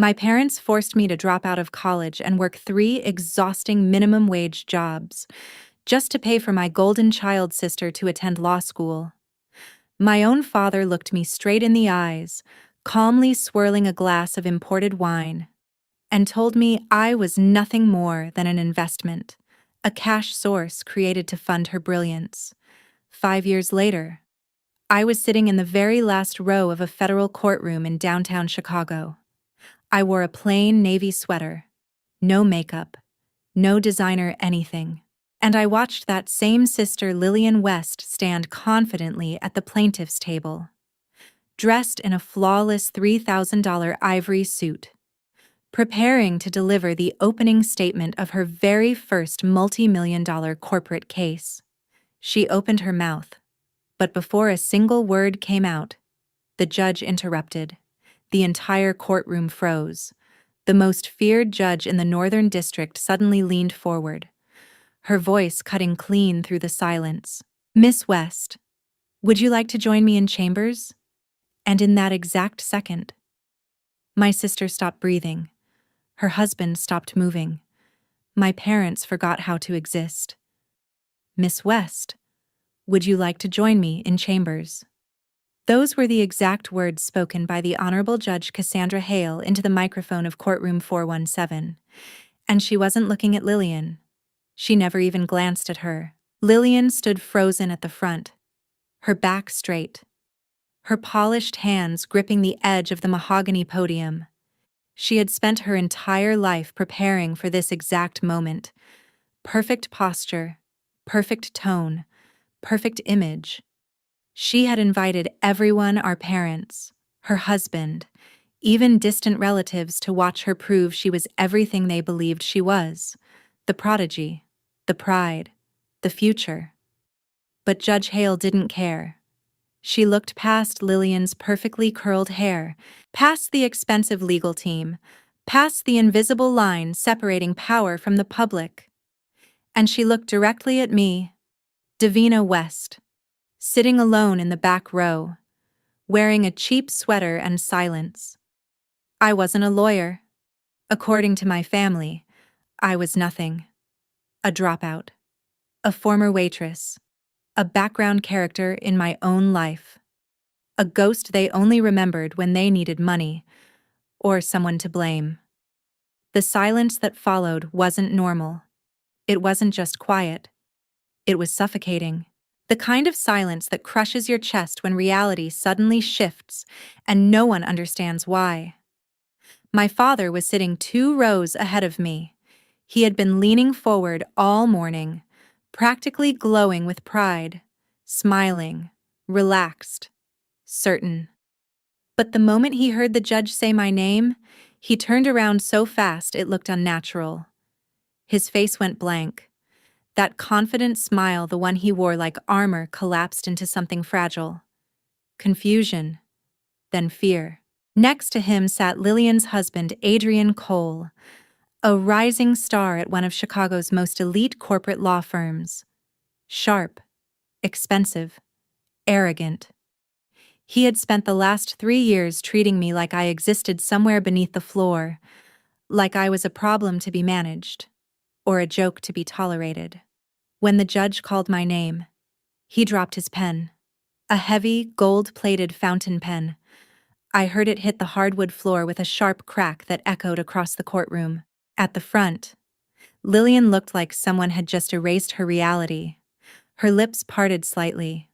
My parents forced me to drop out of college and work 3 exhausting minimum wage jobs, just to pay for my golden child sister to attend law school. My own father looked me straight in the eyes, calmly swirling a glass of imported wine, and told me I was nothing more than an investment, a cash source created to fund her brilliance. 5 years later, I was sitting in the very last row of a federal courtroom in downtown Chicago. I wore a plain navy sweater, no makeup, no designer anything. And I watched that same sister Lillian West stand confidently at the plaintiff's table, dressed in a flawless $3,000 ivory suit, preparing to deliver the opening statement of her very first multi-million-dollar corporate case. She opened her mouth, but before a single word came out, the judge interrupted. The entire courtroom froze. The most feared judge in the Northern District suddenly leaned forward, her voice cutting clean through the silence. "Miss West, would you like to join me in chambers?" And in that exact second, my sister stopped breathing. Her husband stopped moving. My parents forgot how to exist. "Miss West, would you like to join me in chambers?" Those were the exact words spoken by the Honorable Judge Cassandra Hale into the microphone of courtroom 417. And she wasn't looking at Lillian. She never even glanced at her. Lillian stood frozen at the front, her back straight, her polished hands gripping the edge of the mahogany podium. She had spent her entire life preparing for this exact moment. Perfect posture, perfect tone, perfect image. She had invited everyone, our parents, her husband, even distant relatives, to watch her prove she was everything they believed she was: the prodigy, the pride, the future. But Judge Hale didn't care. She looked past Lillian's perfectly curled hair, past the expensive legal team, past the invisible line separating power from the public. And she looked directly at me, Davina West, sitting alone in the back row, wearing a cheap sweater and silence. I wasn't a lawyer. According to my family, I was nothing. A dropout, a former waitress, a background character in my own life, a ghost they only remembered when they needed money or someone to blame. The silence that followed wasn't normal. It wasn't just quiet. It was suffocating. The kind of silence that crushes your chest when reality suddenly shifts and no one understands why. My father was sitting 2 rows ahead of me. He had been leaning forward all morning, practically glowing with pride, smiling, relaxed, certain. But the moment he heard the judge say my name, he turned around so fast it looked unnatural. His face went blank. That confident smile, the one he wore like armor, collapsed into something fragile. Confusion, then fear. Next to him sat Lillian's husband, Adrian Cole, a rising star at one of Chicago's most elite corporate law firms. Sharp, expensive, arrogant. He had spent the last 3 years treating me like I existed somewhere beneath the floor, like I was a problem to be managed, or a joke to be tolerated. When the judge called my name, he dropped his pen, a heavy, gold-plated fountain pen. I heard it hit the hardwood floor with a sharp crack that echoed across the courtroom. At the front, Lillian looked like someone had just erased her reality. Her lips parted slightly.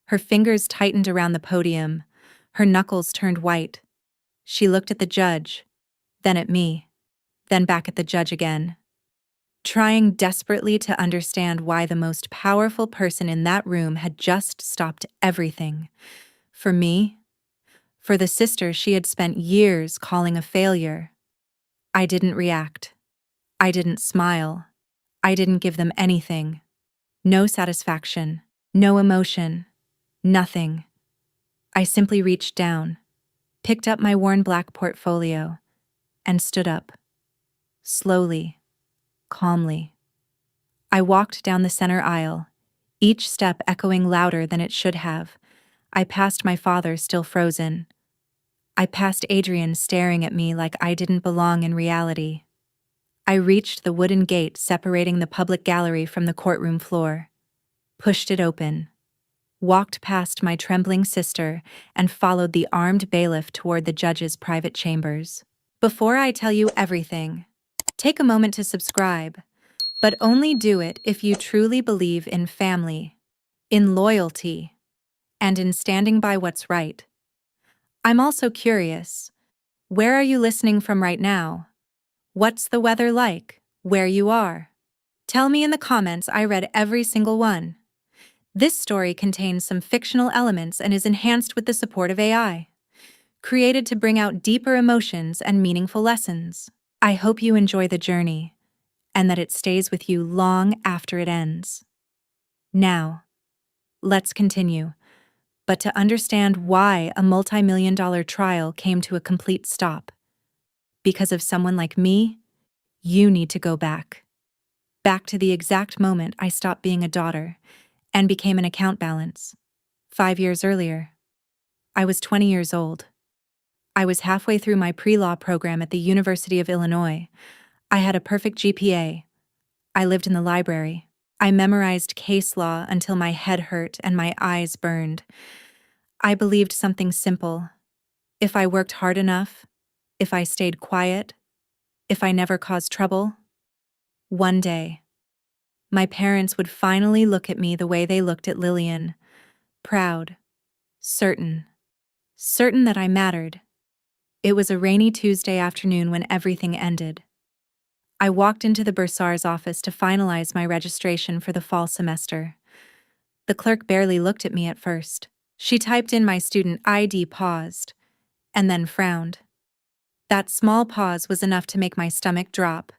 Her fingers tightened around the podium. Her knuckles turned white. She looked at the judge, then at me, then back at the judge again, trying desperately to understand why the most powerful person in that room had just stopped everything. For me, for the sister she had spent years calling a failure. I didn't react. I didn't smile. I didn't give them anything. No satisfaction, no emotion, nothing. I simply reached down, picked up my worn black portfolio, and stood up. Slowly, calmly. I walked down the center aisle, each step echoing louder than it should have. I passed my father, still frozen. I passed Adrian staring at me like I didn't belong in reality. I reached the wooden gate separating the public gallery from the courtroom floor, pushed it open, walked past my trembling sister, and followed the armed bailiff toward the judge's private chambers. Before I tell you everything, take a moment to subscribe, but only do it if you truly believe in family, in loyalty, and in standing by what's right. I'm also curious, where are you listening from right now? What's the weather like, where you are? Tell me in the comments. I read every single one. This story contains some fictional elements and is enhanced with the support of AI, created to bring out deeper emotions and meaningful lessons. I hope you enjoy the journey, and that it stays with you long after it ends. Now, let's continue. But to understand why a multi-million-dollar trial came to a complete stop, because of someone like me, you need to go back. Back to the exact moment I stopped being a daughter and became an account balance. 5 years earlier, I was 20 years old. I was halfway through my pre-law program at the University of Illinois. I had a perfect GPA. I lived in the library. I memorized case law until my head hurt and my eyes burned. I believed something simple. If I worked hard enough, if I stayed quiet, if I never caused trouble, one day, my parents would finally look at me the way they looked at Lillian, proud, certain that I mattered. It was a rainy Tuesday afternoon when everything ended. I walked into the bursar's office to finalize my registration for the fall semester. The clerk barely looked at me at first. She typed in my student ID, paused, and then frowned. That small pause was enough to make my stomach drop.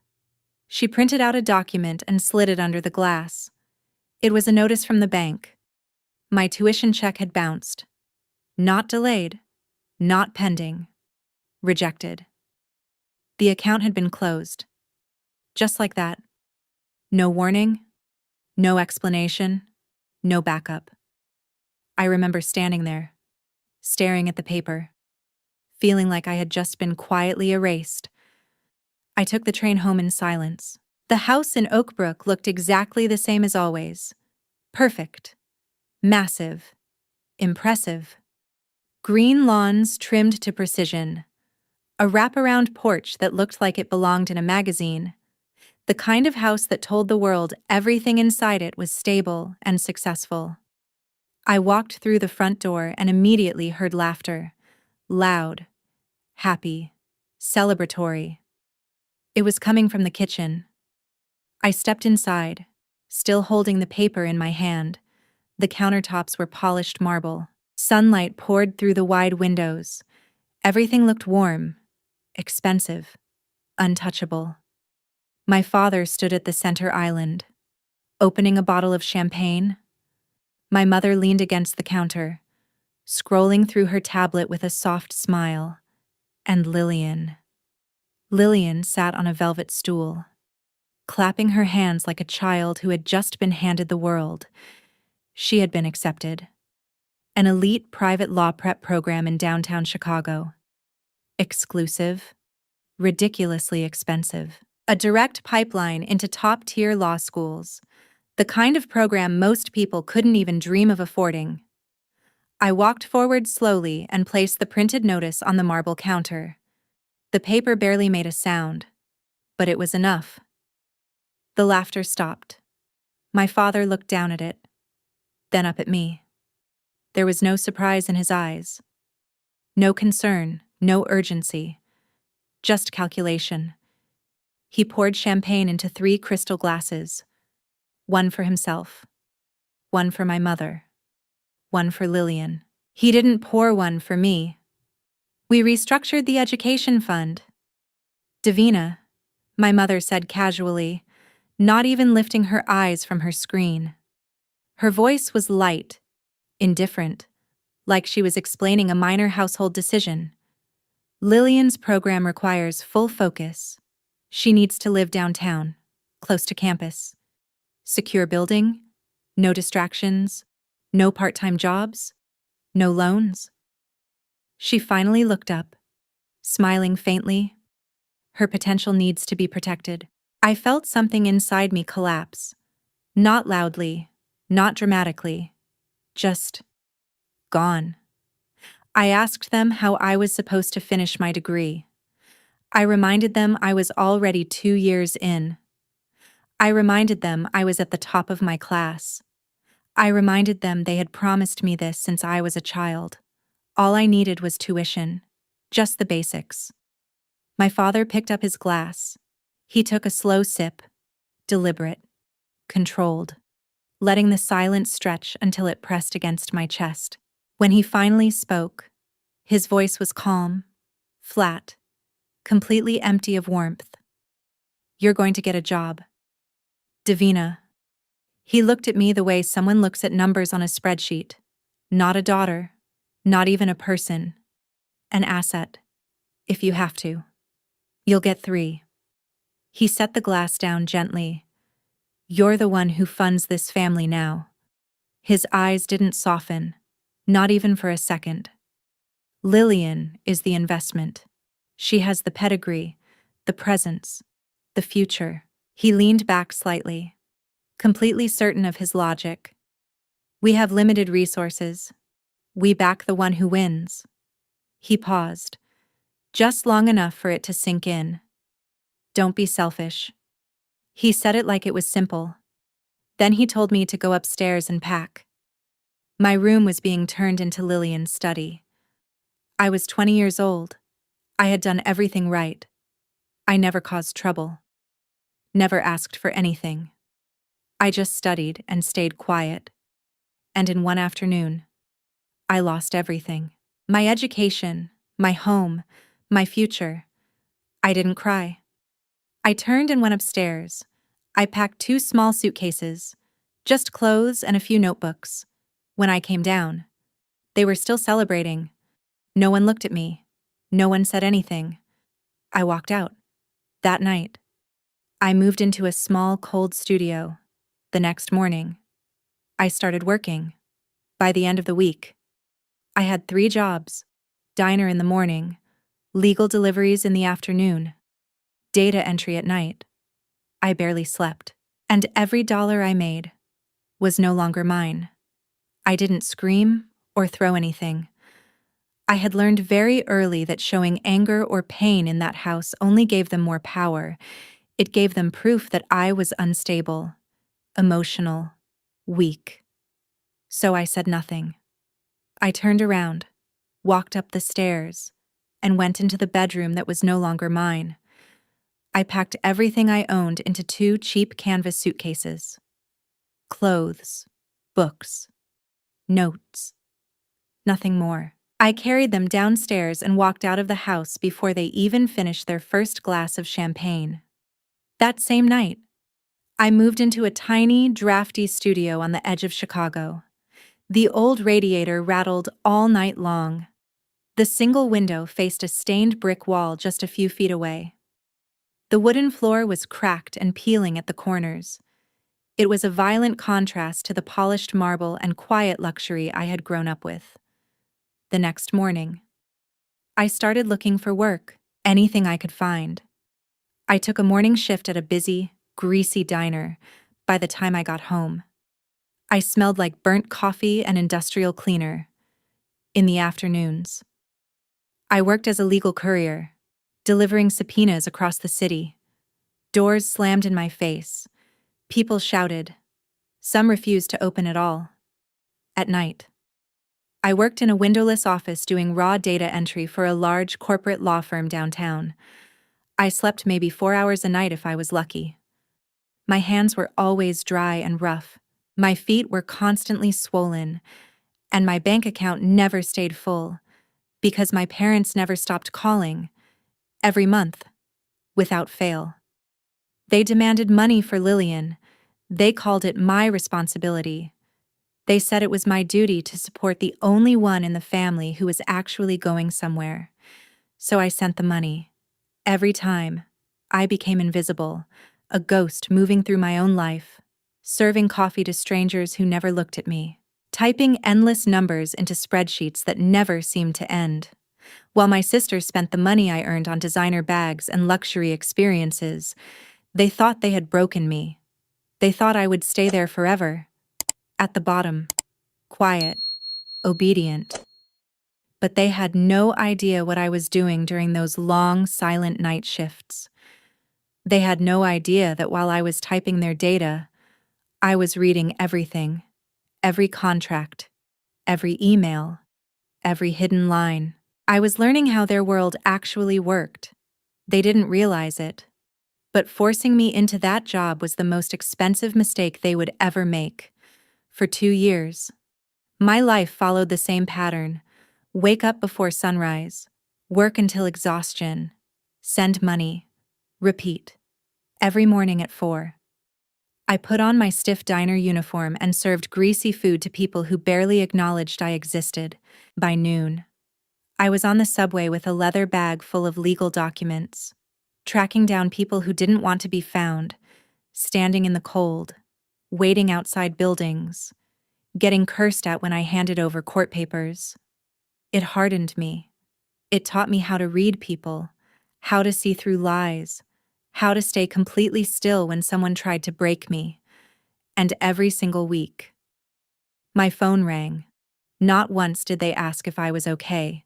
She printed out a document and slid it under the glass. It was a notice from the bank. My tuition check had bounced. Not delayed, not pending. Rejected. The account had been closed. Just like that. No warning, no explanation, no backup. I remember standing there, staring at the paper, feeling like I had just been quietly erased. I took the train home in silence. The house in Oakbrook looked exactly the same as always. Perfect. Massive. Impressive. Green lawns trimmed to precision. A wraparound porch that looked like it belonged in a magazine. The kind of house that told the world everything inside it was stable and successful. I walked through the front door and immediately heard laughter. Loud, happy, celebratory. It was coming from the kitchen. I stepped inside, still holding the paper in my hand. The countertops were polished marble. Sunlight poured through the wide windows. Everything looked warm, expensive, untouchable. My father stood at the center island, opening a bottle of champagne. My mother leaned against the counter, scrolling through her tablet with a soft smile. And Lillian sat on a velvet stool, clapping her hands like a child who had just been handed the world. She had been accepted. An elite private law prep program in downtown Chicago. Exclusive, ridiculously expensive. A direct pipeline into top-tier law schools. The kind of program most people couldn't even dream of affording. I walked forward slowly and placed the printed notice on the marble counter. The paper barely made a sound, but it was enough. The laughter stopped. My father looked down at it, then up at me. There was no surprise in his eyes. No concern, no urgency. Just calculation. He poured champagne into 3 crystal glasses. One for himself. One for my mother. One for Lillian. He didn't pour one for me. We restructured the education fund. Davina, my mother said casually, not even lifting her eyes from her screen. Her voice was light, indifferent, like she was explaining a minor household decision. Lillian's program requires full focus. She needs to live downtown, close to campus. Secure building, no distractions, no part-time jobs, no loans. She finally looked up, smiling faintly. Her potential needs to be protected. I felt something inside me collapse. Not loudly, not dramatically, just gone. I asked them how I was supposed to finish my degree. I reminded them I was already 2 years in. I reminded them I was at the top of my class. I reminded them they had promised me this since I was a child. All I needed was tuition. Just the basics. My father picked up his glass. He took a slow sip, deliberate, controlled, letting the silence stretch until it pressed against my chest. When he finally spoke, his voice was calm, flat, completely empty of warmth. You're going to get a job. Davina. He looked at me the way someone looks at numbers on a spreadsheet. Not a daughter, not even a person. An asset. If you have to. You'll get 3. He set the glass down gently. You're the one who funds this family now. His eyes didn't soften, not even for a second. Lillian is the investment. She has the pedigree, the presence, the future. He leaned back slightly, completely certain of his logic. We have limited resources. We back the one who wins. He paused, just long enough for it to sink in. Don't be selfish. He said it like it was simple. Then he told me to go upstairs and pack. My room was being turned into Lillian's study. I was 20 years old. I had done everything right. I never caused trouble. Never asked for anything. I just studied and stayed quiet. And in one afternoon, I lost everything. My education, my home, my future. I didn't cry. I turned and went upstairs. I packed 2 small suitcases, just clothes and a few notebooks. When I came down, they were still celebrating. No one looked at me. No one said anything. I walked out. That night, I moved into a small, cold studio. The next morning, I started working. By the end of the week, I had 3 jobs: diner in the morning, legal deliveries in the afternoon, data entry at night. I barely slept. And every dollar I made was no longer mine. I didn't scream or throw anything. I had learned very early that showing anger or pain in that house only gave them more power. It gave them proof that I was unstable, emotional, weak. So I said nothing. I turned around, walked up the stairs, and went into the bedroom that was no longer mine. I packed everything I owned into 2 cheap canvas suitcases. Clothes, books, notes. Nothing more. I carried them downstairs and walked out of the house before they even finished their first glass of champagne. That same night, I moved into a tiny, drafty studio on the edge of Chicago. The old radiator rattled all night long. The single window faced a stained brick wall just a few feet away. The wooden floor was cracked and peeling at the corners. It was a violent contrast to the polished marble and quiet luxury I had grown up with. The next morning, I started looking for work, anything I could find. I took a morning shift at a busy, greasy diner. By the time I got home, I smelled like burnt coffee and industrial cleaner. In the afternoons, I worked as a legal courier, delivering subpoenas across the city. Doors slammed in my face. People shouted. Some refused to open at all. At night, I worked in a windowless office doing raw data entry for a large corporate law firm downtown. I slept maybe 4 hours a night if I was lucky. My hands were always dry and rough. My feet were constantly swollen, and my bank account never stayed full because my parents never stopped calling, every month, without fail. They demanded money for Lillian. They called it my responsibility. They said it was my duty to support the only one in the family who was actually going somewhere. So I sent the money. Every time, I became invisible, a ghost moving through my own life, serving coffee to strangers who never looked at me, typing endless numbers into spreadsheets that never seemed to end. While my sisters spent the money I earned on designer bags and luxury experiences, they thought they had broken me. They thought I would stay there forever. At the bottom, quiet, obedient. But they had no idea what I was doing during those long, silent night shifts. They had no idea that while I was typing their data, I was reading everything, every contract, every email, every hidden line. I was learning how their world actually worked. They didn't realize it. But forcing me into that job was the most expensive mistake they would ever make. For 2 years, my life followed the same pattern. Wake up before sunrise, work until exhaustion, send money, repeat. Every morning at 4. I put on my stiff diner uniform and served greasy food to people who barely acknowledged I existed. By noon, I was on the subway with a leather bag full of legal documents, tracking down people who didn't want to be found, standing in the cold, waiting outside buildings, getting cursed at when I handed over court papers. It hardened me. It taught me how to read people, how to see through lies, how to stay completely still when someone tried to break me. And every single week, my phone rang. Not once did they ask if I was okay.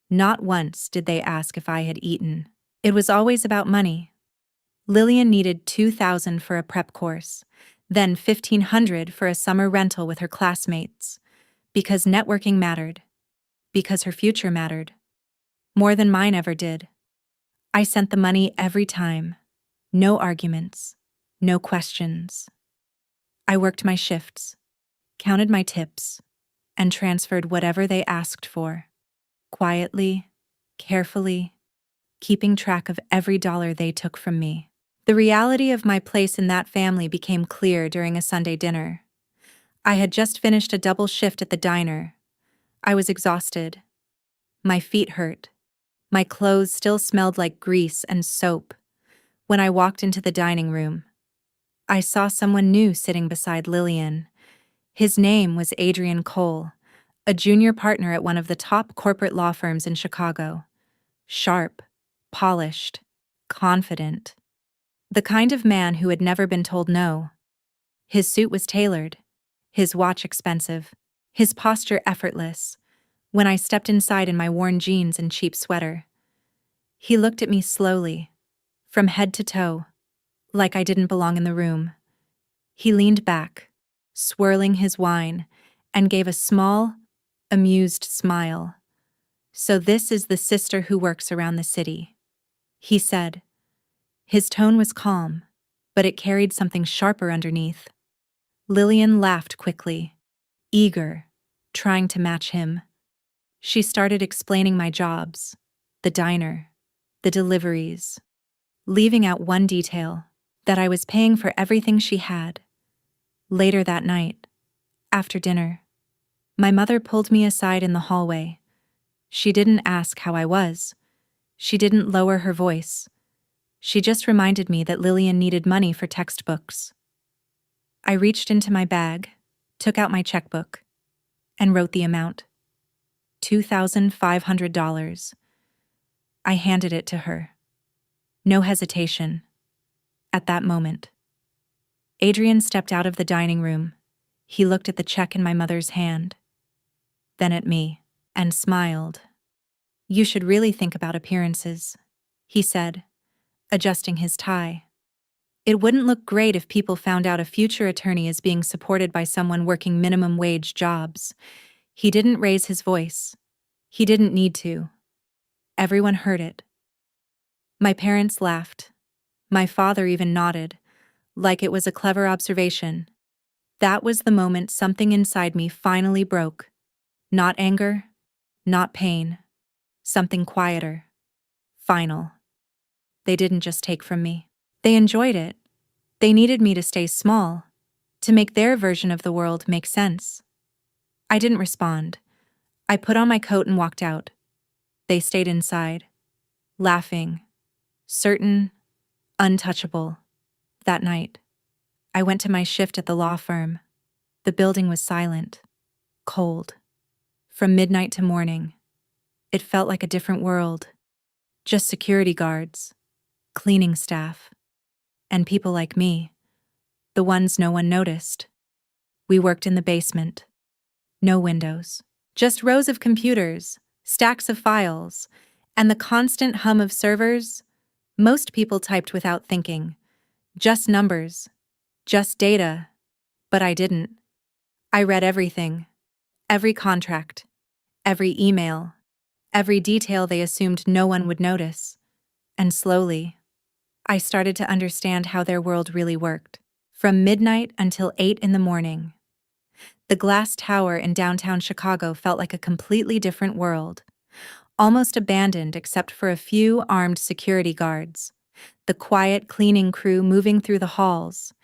Not once did they ask if I had eaten. It was always about money. Lillian needed $2,000 for a prep course, then $1,500 for a summer rental with her classmates, because networking mattered, because her future mattered, more than mine ever did. I sent the money every time. No arguments, no questions. I worked my shifts, counted my tips, and transferred whatever they asked for, quietly, carefully, keeping track of every dollar they took from me. The reality of my place in that family became clear during a Sunday dinner. I had just finished a double shift at the diner. I was exhausted. My feet hurt. My clothes still smelled like grease and soap. When I walked into the dining room, I saw someone new sitting beside Lillian. His name was Adrian Cole, a junior partner at one of the top corporate law firms in Chicago. Sharp, polished, confident. The kind of man who had never been told no. His suit was tailored, his watch expensive, his posture effortless. When I stepped inside in my worn jeans and cheap sweater, he looked at me slowly, from head to toe, like I didn't belong in the room. He leaned back, swirling his wine, and gave a small, amused smile. "So this is the sister who works around the city," he said. His tone was calm, but it carried something sharper underneath. Lillian laughed quickly, eager, trying to match him. She started explaining my jobs, the diner, the deliveries, leaving out one detail, that I was paying for everything she had. Later that night, after dinner, my mother pulled me aside in the hallway. She didn't ask how I was. She didn't lower her voice. She just reminded me that Lillian needed money for textbooks. I reached into my bag, took out my checkbook, and wrote the amount. $2,500. I handed it to her. No hesitation. At that moment, Adrian stepped out of the dining room. He looked at the check in my mother's hand, then at me, and smiled. "You should really think about appearances," he said, adjusting his tie. "It wouldn't look great if people found out a future attorney is being supported by someone working minimum wage jobs." He didn't raise his voice. He didn't need to. Everyone heard it. My parents laughed. My father even nodded, like it was a clever observation. That was the moment something inside me finally broke. Not anger, not pain. Something quieter. Final. They didn't just take from me. They enjoyed it. They needed me to stay small, to make their version of the world make sense. I didn't respond. I put on my coat and walked out. They stayed inside, laughing, certain, untouchable. That night, I went to my shift at the law firm. The building was silent, cold. From midnight to morning, It felt like a different world. Just security guards, cleaning staff, and people like me, the ones no one noticed. We worked in the basement. No windows. Just rows of computers, stacks of files, and the constant hum of servers. Most people typed without thinking. Just numbers. Just data. But I didn't. I read everything. Every contract. Every email. Every detail they assumed no one would notice. And slowly, I started to understand how their world really worked. From midnight until 8 in the morning. The glass tower in downtown Chicago felt like a completely different world, almost abandoned except for a few armed security guards, the quiet cleaning crew moving through the halls,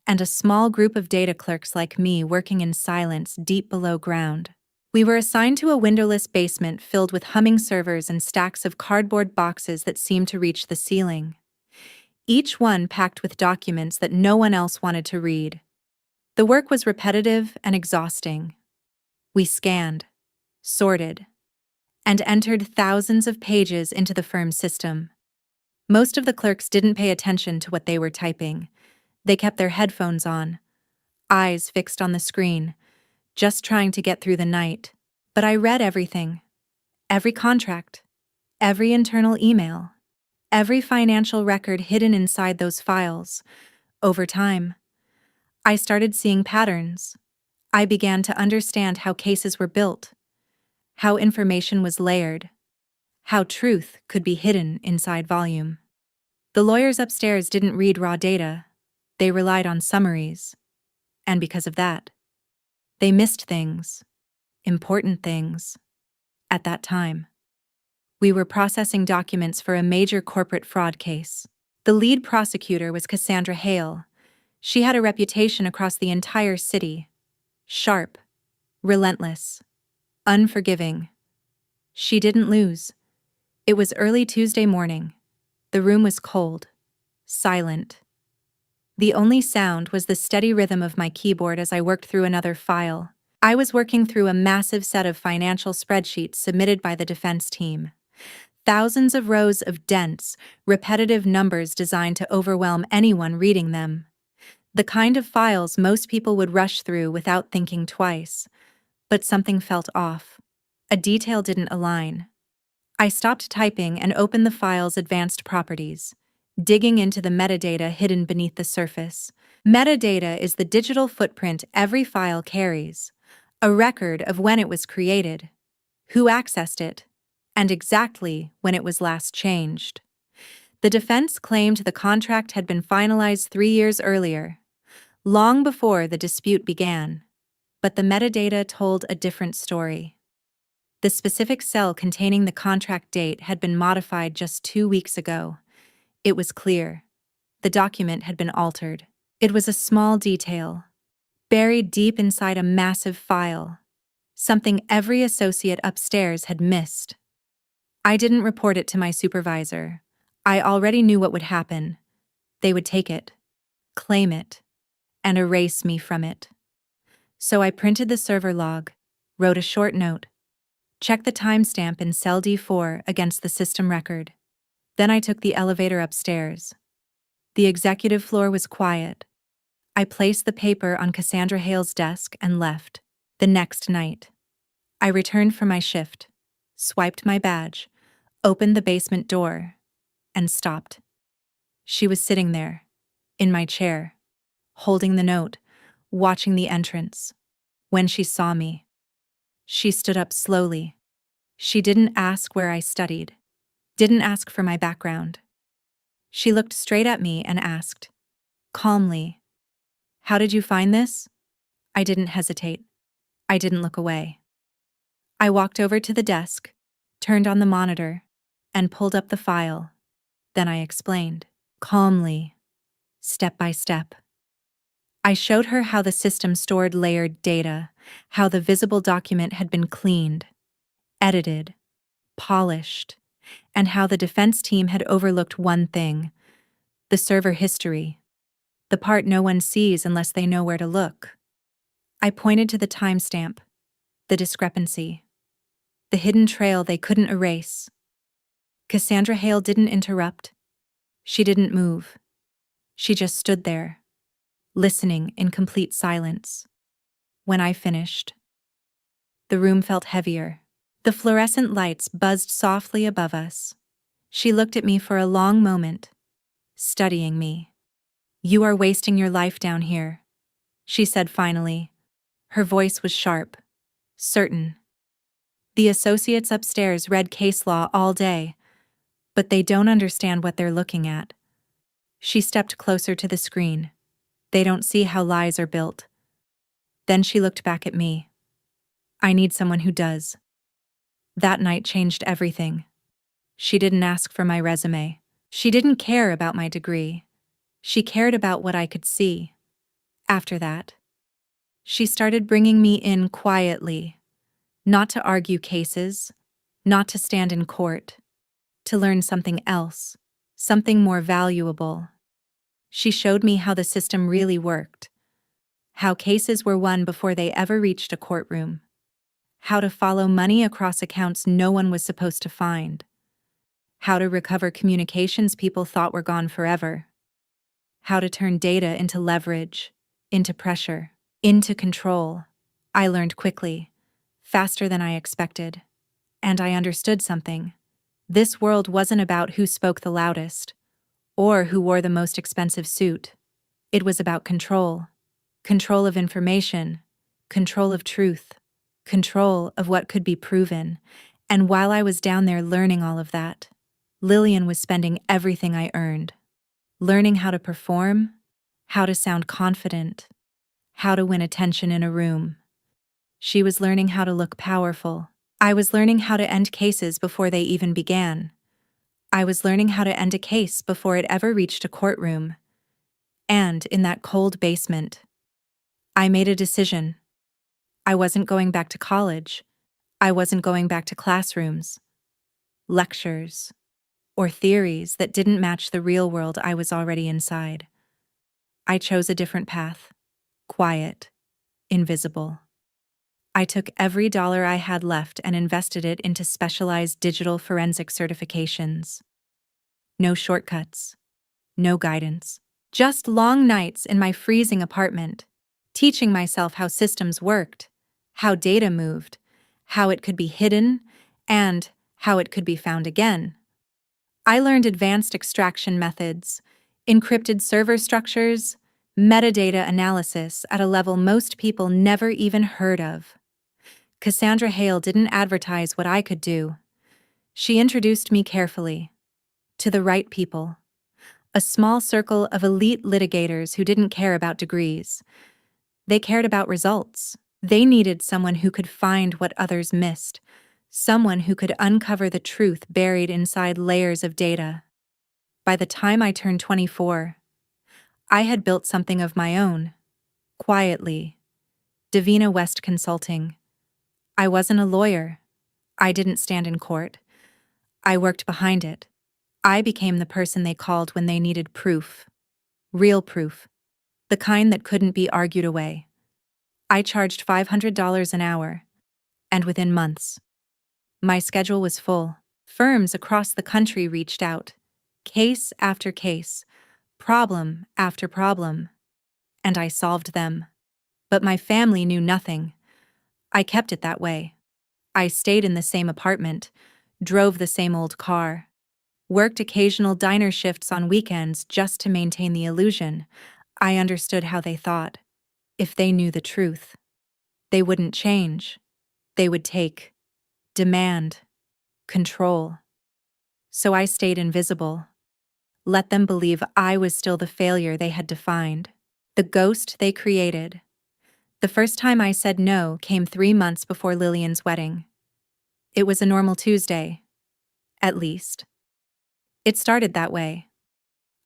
and a small group of data clerks like me working in silence deep below ground. We were assigned to a windowless basement filled with humming servers and stacks of cardboard boxes that seemed to reach the ceiling, each one packed with documents that no one else wanted to read. The work was repetitive and exhausting. We scanned, sorted, and entered thousands of pages into the firm's system. Most of the clerks didn't pay attention to what they were typing. They kept their headphones on, eyes fixed on the screen, just trying to get through the night. But I read everything. Every contract, every internal email, every financial record hidden inside those files. Over time, I started seeing patterns. I began to understand how cases were built, how information was layered, how truth could be hidden inside volume. The lawyers upstairs didn't read raw data. They relied on summaries. And because of that, they missed things, important things. At that time, we were processing documents for a major corporate fraud case. The lead prosecutor was Cassandra Hale. She had a reputation across the entire city. Sharp, relentless, unforgiving. She didn't lose. It was early Tuesday morning. The room was cold, silent. The only sound was the steady rhythm of my keyboard as I worked through another file. I was working through a massive set of financial spreadsheets submitted by the defense team. Thousands of rows of dense, repetitive numbers designed to overwhelm anyone reading them. The kind of files most people would rush through without thinking twice. But something felt off. A detail didn't align. I stopped typing and opened the file's advanced properties, digging into the metadata hidden beneath the surface. Metadata is the digital footprint every file carries, a record of when it was created, who accessed it, and exactly when it was last changed. The defense claimed the contract had been finalized 3 years earlier, long before the dispute began. But the metadata told a different story. The specific cell containing the contract date had been modified just 2 weeks ago. It was clear. The document had been altered. It was a small detail, buried deep inside a massive file, something every associate upstairs had missed. I didn't report it to my supervisor. I already knew what would happen. They would take it, claim it, and erase me from it. So I printed the server log, wrote a short note, checked the timestamp in cell D4 against the system record. Then I took the elevator upstairs. The executive floor was quiet. I placed the paper on Cassandra Hale's desk and left. The next night, I returned from my shift, swiped my badge, opened the basement door, and stopped. She was sitting there, in my chair, holding the note, watching the entrance. When she saw me, she stood up slowly. She didn't ask where I studied, didn't ask for my background. She looked straight at me and asked, calmly, "How did you find this?" I didn't hesitate. I didn't look away. I walked over to the desk, turned on the monitor, and pulled up the file. Then I explained, calmly, step by step. I showed her how the system stored layered data, how the visible document had been cleaned, edited, polished, and how the defense team had overlooked one thing: the server history, the part no one sees unless they know where to look. I pointed to the timestamp, the discrepancy. the hidden trail they couldn't erase. Cassandra Hale didn't interrupt. She didn't move. She just stood there, listening in complete silence. When I finished, the room felt heavier. The fluorescent lights buzzed softly above us. She looked at me for a long moment, studying me. "You are wasting your life down here," she said finally. Her voice was sharp, certain. "The associates upstairs read case law all day, but they don't understand what they're looking at." She stepped closer to the screen. "They don't see how lies are built." Then she looked back at me. "I need someone who does." That night changed everything. She didn't ask for my resume. She didn't care about my degree. She cared about what I could see. After that, she started bringing me in quietly, not to argue cases, not to stand in court, to learn something else, something more valuable. She showed me how the system really worked, how cases were won before they ever reached a courtroom, how to follow money across accounts no one was supposed to find, how to recover communications people thought were gone forever, how to turn data into leverage, into pressure, into control. I learned quickly, faster than I expected, and I understood something. This world wasn't about who spoke the loudest, or who wore the most expensive suit. It was about control. Control of information, control of truth, control of what could be proven. And while I was down there learning all of that, Lillian was spending everything I earned. Learning how to perform, how to sound confident, how to win attention in a room. She was learning how to look powerful. I was learning how to end cases before they even began. I was learning how to end a case before it ever reached a courtroom. And in that cold basement, I made a decision. I wasn't going back to college. I wasn't going back to classrooms, lectures, or theories that didn't match the real world I was already inside. I chose a different path, quiet, invisible. I took every dollar I had left and invested it into specialized digital forensic certifications. No shortcuts, no guidance, just long nights in my freezing apartment, teaching myself how systems worked, how data moved, how it could be hidden, and how it could be found again. I learned advanced extraction methods, encrypted server structures, metadata analysis at a level most people never even heard of. Cassandra Hale didn't advertise what I could do. She introduced me carefully to the right people, a small circle of elite litigators who didn't care about degrees. They cared about results. They needed someone who could find what others missed, someone who could uncover the truth buried inside layers of data. By the time I turned 24, I had built something of my own, quietly. Davina West Consulting. I wasn't a lawyer. I didn't stand in court. I worked behind it. I became the person they called when they needed proof. Real proof. The kind that couldn't be argued away. I charged $500 an hour, and within months, my schedule was full. Firms across the country reached out, case after case, problem after problem, and I solved them. But my family knew nothing. I kept it that way. I stayed in the same apartment, drove the same old car, worked occasional diner shifts on weekends just to maintain the illusion. I understood how they thought. If they knew the truth, they wouldn't change. They would take, demand, control. So I stayed invisible. Let them believe I was still the failure they had defined, the ghost they created. The first time I said no came 3 months before Lillian's wedding. It was a normal Tuesday, at least. It started that way.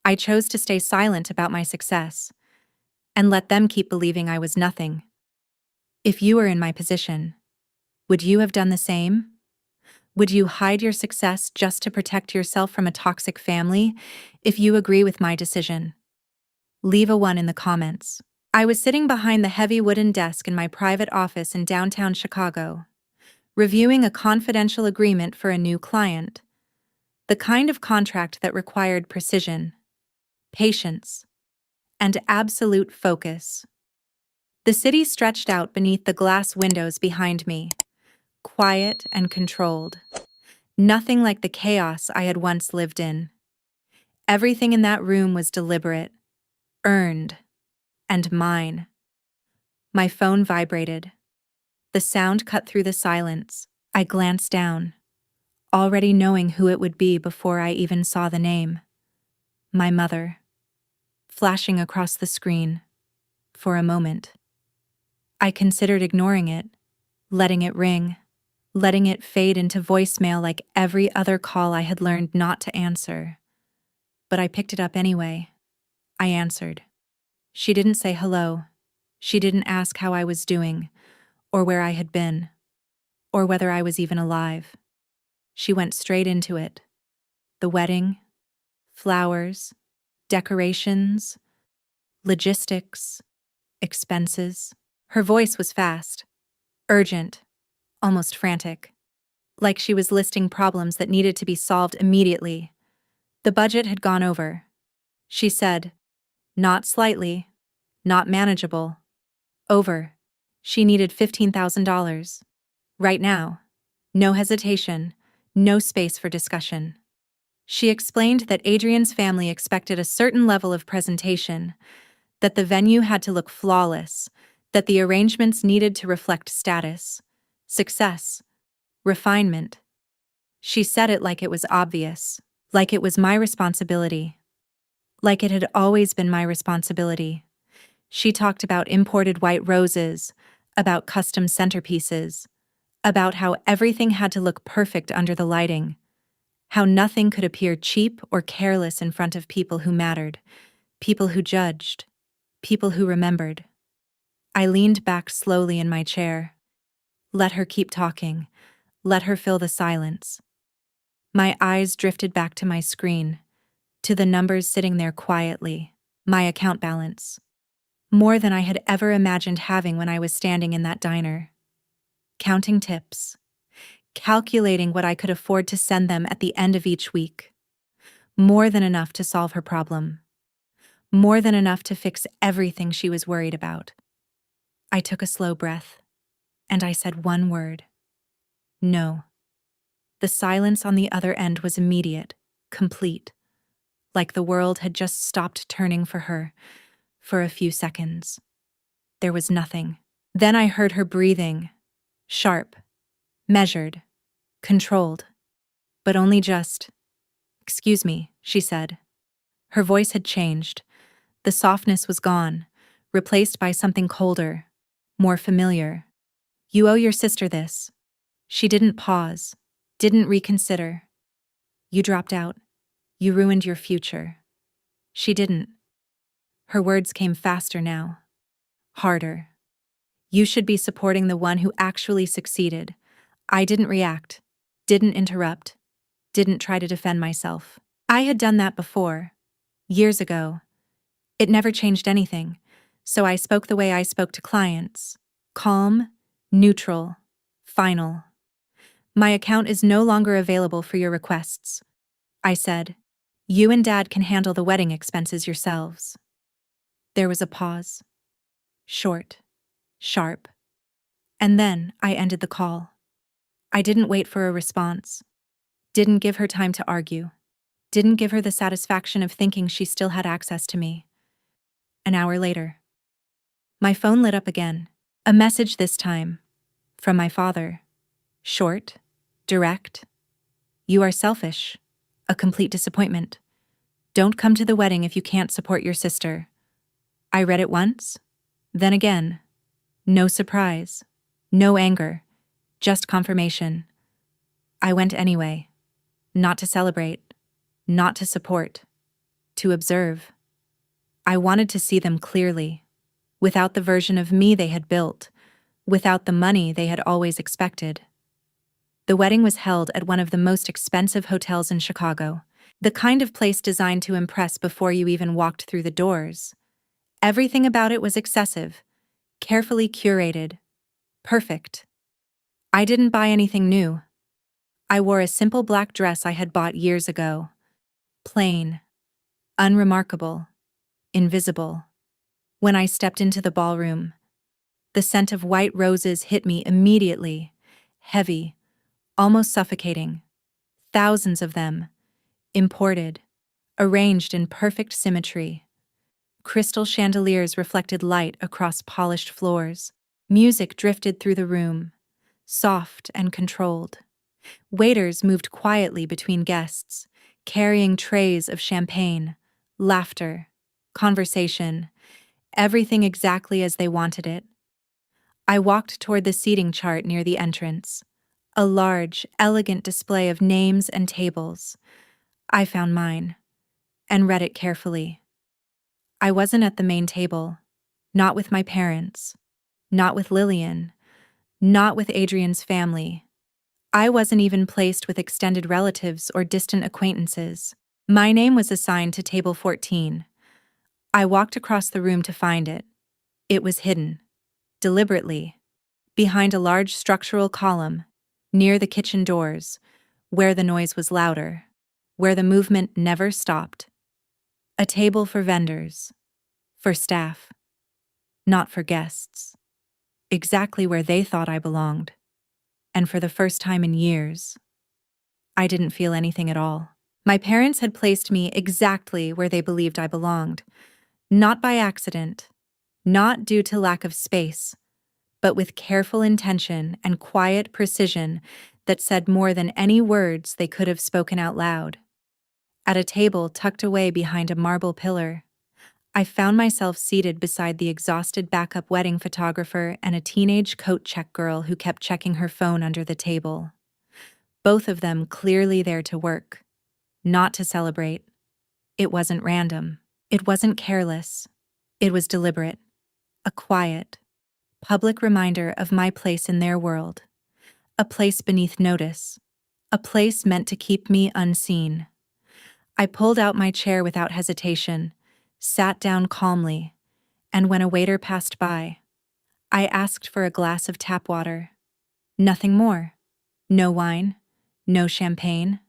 I chose to stay silent about my success and let them keep believing I was nothing. If you were in my position, would you have done the same? Would you hide your success just to protect yourself from a toxic family? If you agree with my decision, leave a 1 in the comments. I was sitting behind the heavy wooden desk in my private office in downtown Chicago, reviewing a confidential agreement for a new client, the kind of contract that required precision, patience, and absolute focus. The city stretched out beneath the glass windows behind me, quiet and controlled. Nothing like the chaos I had once lived in. Everything in that room was deliberate, earned, and mine. My phone vibrated. The sound cut through the silence. I glanced down, already knowing who it would be before I even saw the name. My mother. Flashing across the screen. For a moment. I considered ignoring it, letting it ring, letting it fade into voicemail like every other call I had learned not to answer. But I picked it up anyway. I answered. She didn't say hello. She didn't ask how I was doing, or where I had been, or whether I was even alive. She went straight into it. The wedding, flowers, decorations, logistics, expenses. Her voice was fast, urgent, almost frantic, like she was listing problems that needed to be solved immediately. The budget had gone over. She said, not slightly, not manageable. Over. She needed $15,000. Right now. No hesitation, no space for discussion. She explained that Adrian's family expected a certain level of presentation, that the venue had to look flawless, that the arrangements needed to reflect status, success, refinement. She said it like it was obvious, like it was my responsibility, like it had always been my responsibility. She talked about imported white roses, about custom centerpieces, about how everything had to look perfect under the lighting, how nothing could appear cheap or careless in front of people who mattered, people who judged, people who remembered. I leaned back slowly in my chair. Let her keep talking. Let her fill the silence. My eyes drifted back to my screen, to the numbers sitting there quietly, my account balance. More than I had ever imagined having when I was standing in that diner. Counting tips. Calculating what I could afford to send them at the end of each week. More than enough to solve her problem. More than enough to fix everything she was worried about. I took a slow breath, and I said one word. No. The silence on the other end was immediate, complete, like the world had just stopped turning for her, for a few seconds. There was nothing. Then I heard her breathing, sharp, measured, controlled, but only just. "Excuse me," she said. Her voice had changed. The softness was gone, replaced by something colder, more familiar. "You owe your sister this." She didn't pause, didn't reconsider. "You dropped out. You ruined your future." She didn't. Her words came faster now. Harder. "You should be supporting the one who actually succeeded." I didn't react, didn't interrupt, didn't try to defend myself. I had done that before, years ago. It never changed anything, so I spoke the way I spoke to clients. Calm, neutral, final. "My account is no longer available for your requests," I said. "You and Dad can handle the wedding expenses yourselves." There was a pause. Short, sharp. And then I ended the call. I didn't wait for a response. Didn't give her time to argue. Didn't give her the satisfaction of thinking she still had access to me. An hour later. My phone lit up again. A message this time. From my father. Short, direct. "You are selfish. A complete disappointment. Don't come to the wedding if you can't support your sister." I read it once, then again. No surprise. No anger. Just confirmation. I went anyway. Not to celebrate. Not to support. To observe. I wanted to see them clearly, without the version of me they had built, without the money they had always expected. The wedding was held at one of the most expensive hotels in Chicago, the kind of place designed to impress before you even walked through the doors. Everything about it was excessive, carefully curated, perfect. I didn't buy anything new. I wore a simple black dress I had bought years ago. Plain, unremarkable, invisible. When I stepped into the ballroom, the scent of white roses hit me immediately, heavy, almost suffocating. Thousands of them, imported, arranged in perfect symmetry. Crystal chandeliers reflected light across polished floors. Music drifted through the room, soft and controlled. Waiters moved quietly between guests, carrying trays of champagne, laughter, conversation, everything exactly as they wanted it. I walked toward the seating chart near the entrance, a large, elegant display of names and tables. I found mine, and read it carefully. I wasn't at the main table, not with my parents, not with Lillian, not with Adrian's family. I wasn't even placed with extended relatives or distant acquaintances. My name was assigned to table 14. I walked across the room to find it. It was hidden, deliberately, behind a large structural column, near the kitchen doors, where the noise was louder, where the movement never stopped. A table for vendors, for staff, not for guests. Exactly where they thought I belonged. And for the first time in years, I didn't feel anything at all. My parents had placed me exactly where they believed I belonged, not by accident, not due to lack of space, but with careful intention and quiet precision that said more than any words they could have spoken out loud. At a table tucked away behind a marble pillar, I found myself seated beside the exhausted backup wedding photographer and a teenage coat check girl who kept checking her phone under the table. Both of them clearly there to work, not to celebrate. It wasn't random. It wasn't careless. It was deliberate. A quiet, public reminder of my place in their world. A place beneath notice. A place meant to keep me unseen. I pulled out my chair without hesitation, sat down calmly, and when a waiter passed by, I asked for a glass of tap water. Nothing more. No wine, no champagne,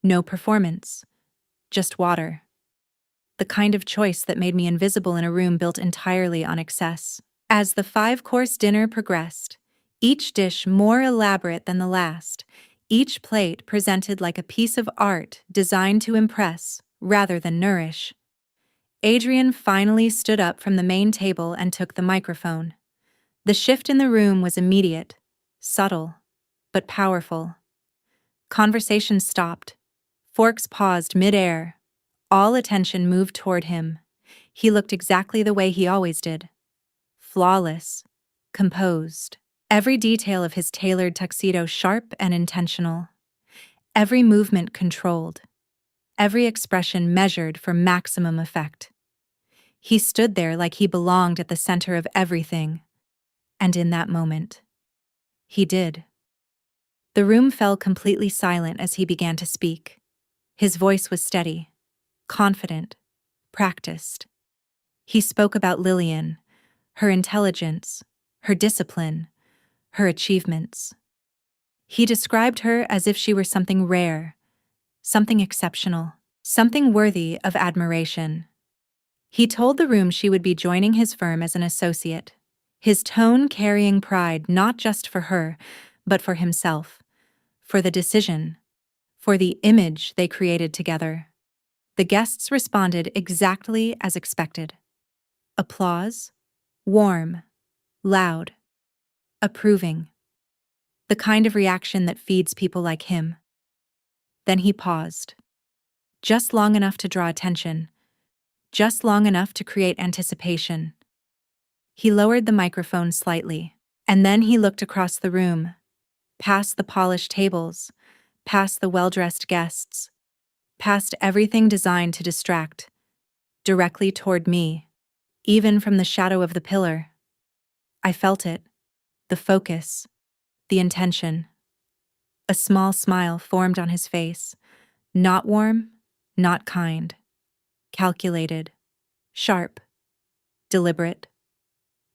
no performance. Just water. The kind of choice that made me invisible in a room built entirely on excess. As the 5-course dinner progressed, each dish more elaborate than the last, each plate presented like a piece of art designed to impress rather than nourish. Adrian finally stood up from the main table and took the microphone. The shift in the room was immediate, subtle, but powerful. Conversation stopped. Forks paused mid-air. All attention moved toward him. He looked exactly the way he always did. Flawless, composed. Every detail of his tailored tuxedo sharp and intentional. Every movement controlled. Every expression measured for maximum effect. He stood there like he belonged at the center of everything. And in that moment, he did. The room fell completely silent as he began to speak. His voice was steady, confident, practiced. He spoke about Lillian, her intelligence, her discipline, her achievements. He described her as if she were something rare, something exceptional, something worthy of admiration. He told the room she would be joining his firm as an associate, his tone carrying pride not just for her, but for himself, for the decision, for the image they created together. The guests responded exactly as expected. Applause, warm, loud, approving. The kind of reaction that feeds people like him. Then he paused. Just long enough to draw attention. Just long enough to create anticipation. He lowered the microphone slightly, and then he looked across the room, past the polished tables, past the well-dressed guests, past everything designed to distract, directly toward me, even from the shadow of the pillar. I felt it, the focus, the intention. A small smile formed on his face, not warm, not kind, calculated, sharp, deliberate.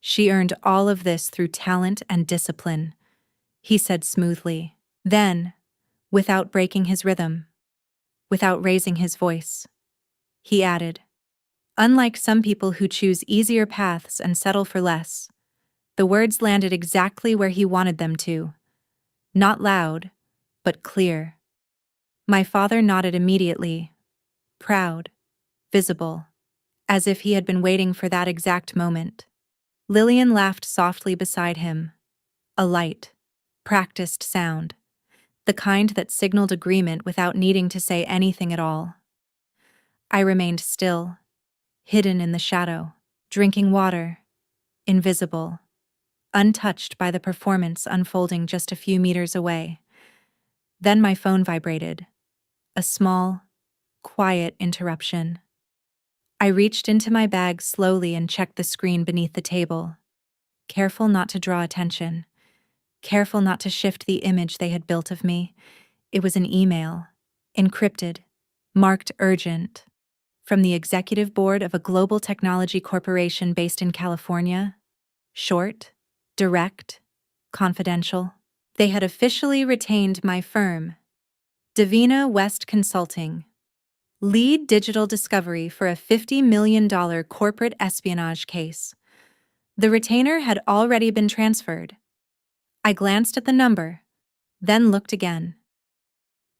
She earned all of this through talent and discipline. he said smoothly. Then, without breaking his rhythm, without raising his voice, he added, "Unlike some people who choose easier paths and settle for less," the words landed exactly where he wanted them to. Not loud, but clear. My father nodded immediately, proud, visible, as if he had been waiting for that exact moment. Lillian laughed softly beside him, a light, practiced sound, the kind that signaled agreement without needing to say anything at all. I remained still, hidden in the shadow, drinking water, invisible, untouched by the performance unfolding just a few meters away. Then my phone vibrated, a small, quiet interruption. I reached into my bag slowly and checked the screen beneath the table, careful not to draw attention, careful not to shift the image they had built of me. It was an email, encrypted, marked urgent, from the executive board of a global technology corporation based in California. Short, direct, confidential. They had officially retained my firm, Davina West Consulting, lead digital discovery for a $50 million corporate espionage case. The retainer had already been transferred. I glanced at the number, then looked again.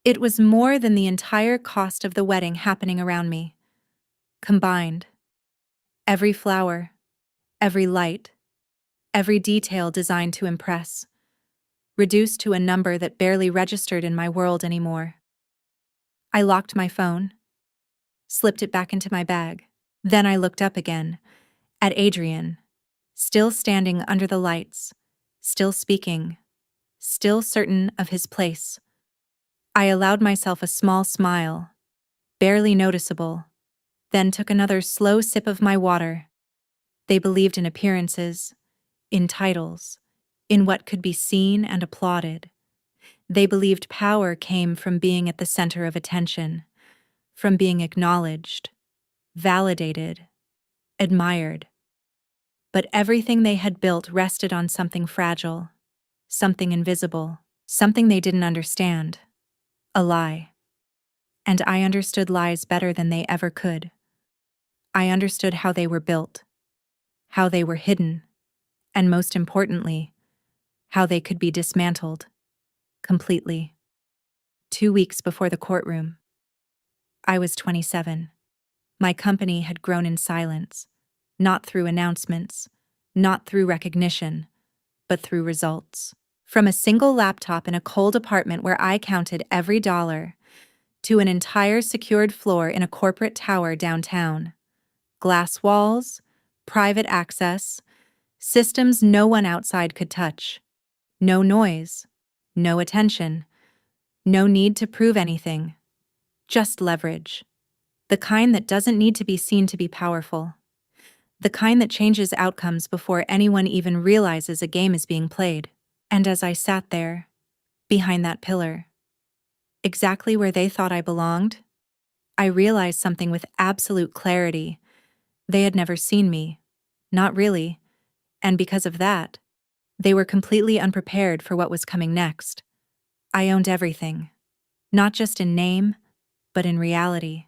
It was more than the entire cost of the wedding happening around me. Combined. Every flower, every light, every detail designed to impress, reduced to a number that barely registered in my world anymore. I locked my phone, slipped it back into my bag. Then I looked up again, at Adrian, still standing under the lights, still speaking, still certain of his place. I allowed myself a small smile, barely noticeable, then took another slow sip of my water. They believed in appearances, in titles, in what could be seen and applauded. They believed power came from being at the center of attention, from being acknowledged, validated, admired. But everything they had built rested on something fragile, something invisible, something they didn't understand. A lie. And I understood lies better than they ever could. I understood how they were built, how they were hidden, and most importantly, how they could be dismantled, completely. 2 weeks before the courtroom, I was 27. My company had grown in silence, not through announcements, not through recognition, but through results. From a single laptop in a cold apartment where I counted every dollar, to an entire secured floor in a corporate tower downtown. Glass walls, private access, systems no one outside could touch. No noise, no attention, no need to prove anything. Just leverage. The kind that doesn't need to be seen to be powerful. The kind that changes outcomes before anyone even realizes a game is being played. And as I sat there, behind that pillar, exactly where they thought I belonged, I realized something with absolute clarity. They had never seen me. Not really. And because of that, they were completely unprepared for what was coming next. I owned everything. Not just in name, but in reality.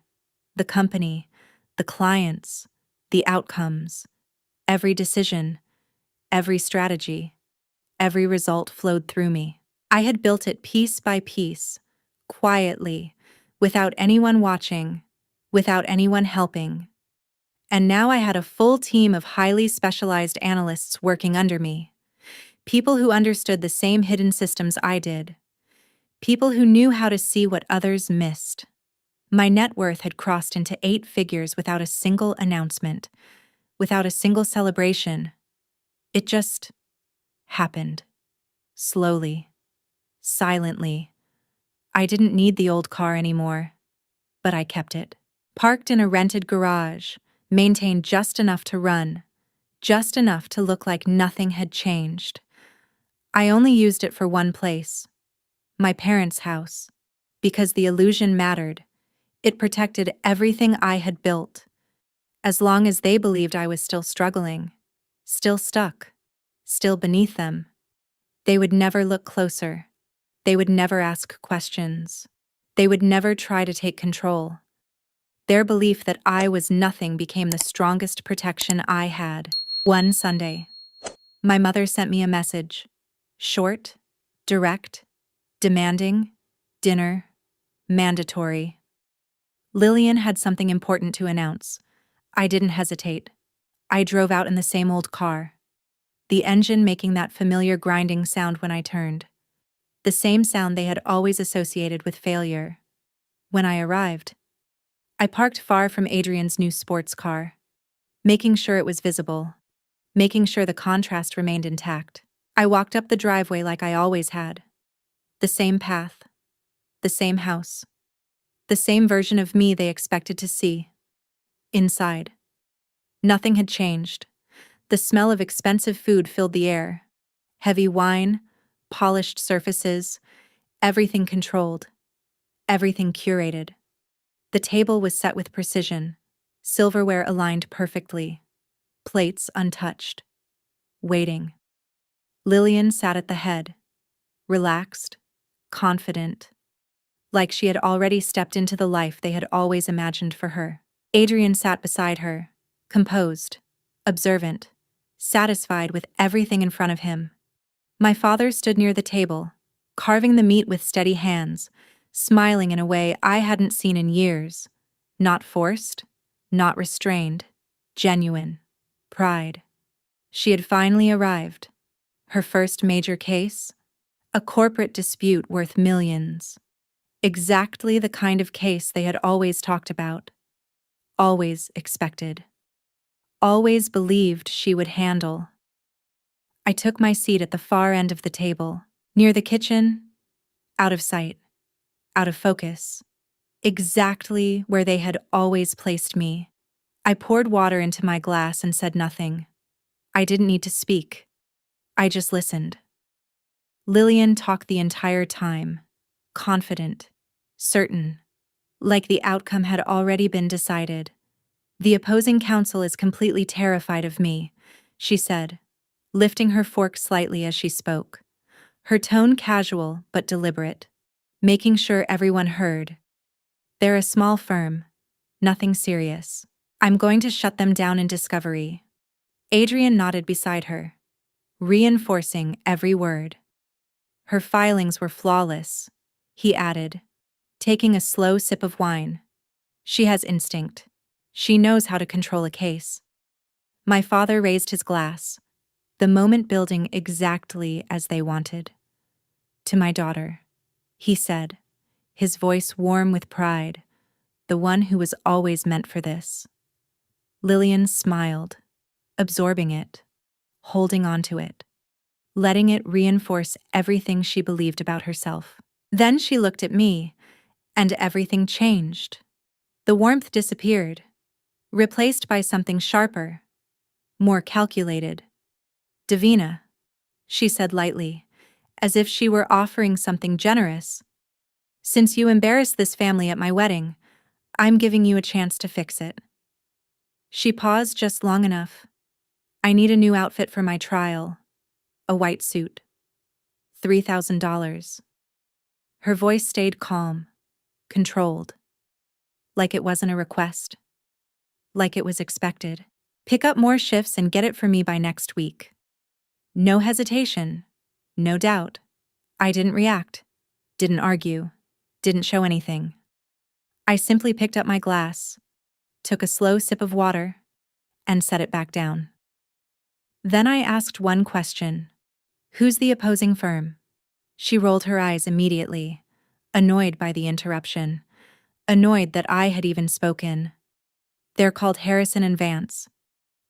The company, the clients, the outcomes, every decision, every strategy, every result flowed through me. I had built it piece by piece, quietly, without anyone watching, without anyone helping. And now I had a full team of highly specialized analysts working under me. People who understood the same hidden systems I did. People who knew how to see what others missed. My net worth had crossed into 8 figures without a single announcement, without a single celebration. It just happened. Slowly. Silently. I didn't need the old car anymore, but I kept it. Parked in a rented garage, maintained just enough to run, just enough to look like nothing had changed. I only used it for one place, my parents' house, because the illusion mattered. It protected everything I had built. As long as they believed I was still struggling, still stuck, still beneath them, They would never look closer. They would never ask questions. They would never try to take control. Their belief that I was nothing became the strongest protection I had. One Sunday, my mother sent me a message. Short, direct, demanding, dinner, mandatory. Lillian had something important to announce. I didn't hesitate. I drove out in the same old car, the engine making that familiar grinding sound when I turned. The same sound they had always associated with failure. When I arrived, I parked far from Adrian's new sports car, making sure it was visible, making sure the contrast remained intact. I walked up the driveway like I always had. The same path, the same house, the same version of me they expected to see. Inside, nothing had changed. The smell of expensive food filled the air. Heavy wine, polished surfaces, everything controlled, everything curated. The table was set with precision, silverware aligned perfectly, plates untouched. Waiting. Lillian sat at the head, relaxed, confident, like she had already stepped into the life they had always imagined for her. Adrian sat beside her, composed, observant, satisfied with everything in front of him. My father stood near the table, carving the meat with steady hands, smiling in a way I hadn't seen in years. Not forced, not restrained, genuine, pride. She had finally arrived. Her first major case? A corporate dispute worth millions. Exactly the kind of case they had always talked about, always expected, always believed she would handle. I took my seat at the far end of the table, near the kitchen, out of sight, out of focus, exactly where they had always placed me. I poured water into my glass and said nothing. I didn't need to speak. I just listened. Lillian talked the entire time, confident, certain, like the outcome had already been decided. The opposing counsel is completely terrified of me, she said, lifting her fork slightly as she spoke, her tone casual but deliberate, making sure everyone heard. They're a small firm, nothing serious. I'm going to shut them down in discovery. Adrian nodded beside her, reinforcing every word. Her filings were flawless, he added, taking a slow sip of wine. She has instinct. She knows how to control a case. My father raised his glass, the moment building exactly as they wanted. To my daughter, he said, his voice warm with pride, the one who was always meant for this. Lillian smiled, absorbing it, holding on to it, letting it reinforce everything she believed about herself. Then she looked at me, and everything changed. The warmth disappeared, replaced by something sharper, more calculated. Davina, she said lightly, as if she were offering something generous. Since you embarrassed this family at my wedding, I'm giving you a chance to fix it. She paused just long enough. I need a new outfit for my trial. A white suit. $3,000. Her voice stayed calm, controlled. Like it wasn't a request. Like it was expected. Pick up more shifts and get it for me by next week. No hesitation. No doubt. I didn't react. Didn't argue. Didn't show anything. I simply picked up my glass, took a slow sip of water, and set it back down. Then I asked one question. Who's the opposing firm? She rolled her eyes immediately, annoyed by the interruption, annoyed that I had even spoken. They're called Harrison and Vance,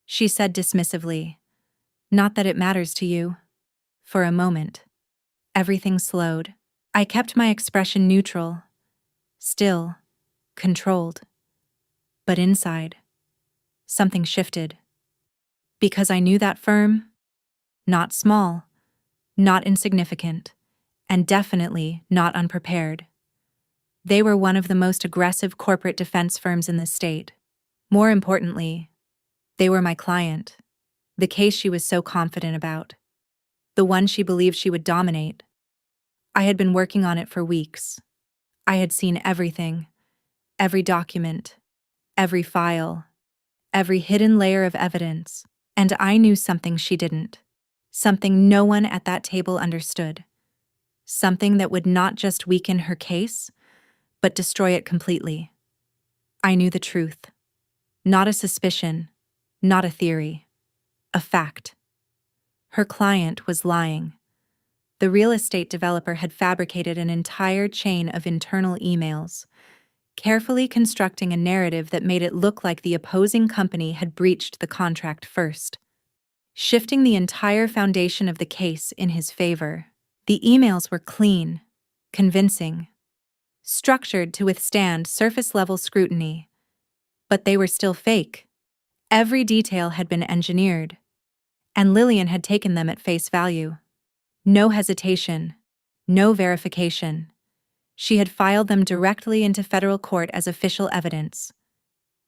she said dismissively. Not that it matters to you. For a moment, everything slowed. I kept my expression neutral, still, controlled. But inside, something shifted. Because I knew that firm, not small, not insignificant, and definitely not unprepared. They were one of the most aggressive corporate defense firms in the state. More importantly, they were my client, the case she was so confident about. the one she believed she would dominate. I had been working on it for weeks. I had seen everything, every document, every file, every hidden layer of evidence, and I knew something she didn't. Something no one at that table understood. Something that would not just weaken her case, but destroy it completely. I knew the truth. Not a suspicion, not a theory, a fact. Her client was lying. The real estate developer had fabricated an entire chain of internal emails, carefully constructing a narrative that made it look like the opposing company had breached the contract first, shifting the entire foundation of the case in his favor. The emails were clean, convincing, structured to withstand surface-level scrutiny, but they were still fake. Every detail had been engineered, and Lillian had taken them at face value. No hesitation, no verification. She had filed them directly into federal court as official evidence.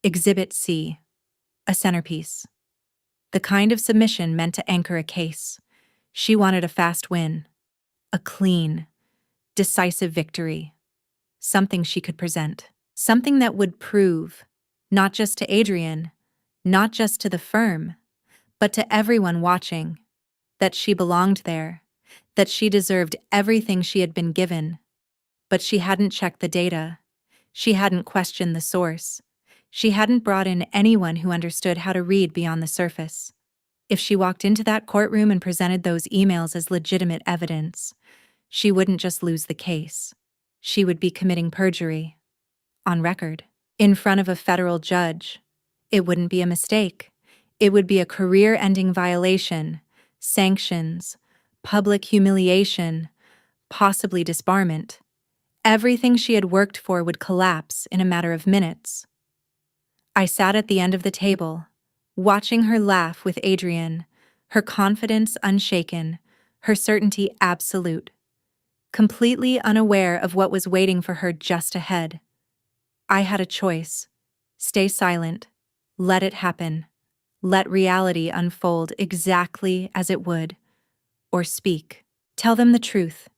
Exhibit C, a centerpiece. The kind of submission meant to anchor a case. She wanted a fast win, a clean, decisive victory. Something she could present. Something that would prove, not just to Adrian, not just to the firm, but to everyone watching, that she belonged there, that she deserved everything she had been given. But she hadn't checked the data. She hadn't questioned the source. She hadn't brought in anyone who understood how to read beyond the surface. If she walked into that courtroom and presented those emails as legitimate evidence, she wouldn't just lose the case. She would be committing perjury. On record. In front of a federal judge. It wouldn't be a mistake. It would be a career-ending violation, sanctions, public humiliation, possibly disbarment. Everything she had worked for would collapse in a matter of minutes. I sat at the end of the table, watching her laugh with Adrian, her confidence unshaken, her certainty absolute, completely unaware of what was waiting for her just ahead. I had a choice. Stay silent. Let it happen. Let reality unfold exactly as it would. Or speak. Tell them the truth.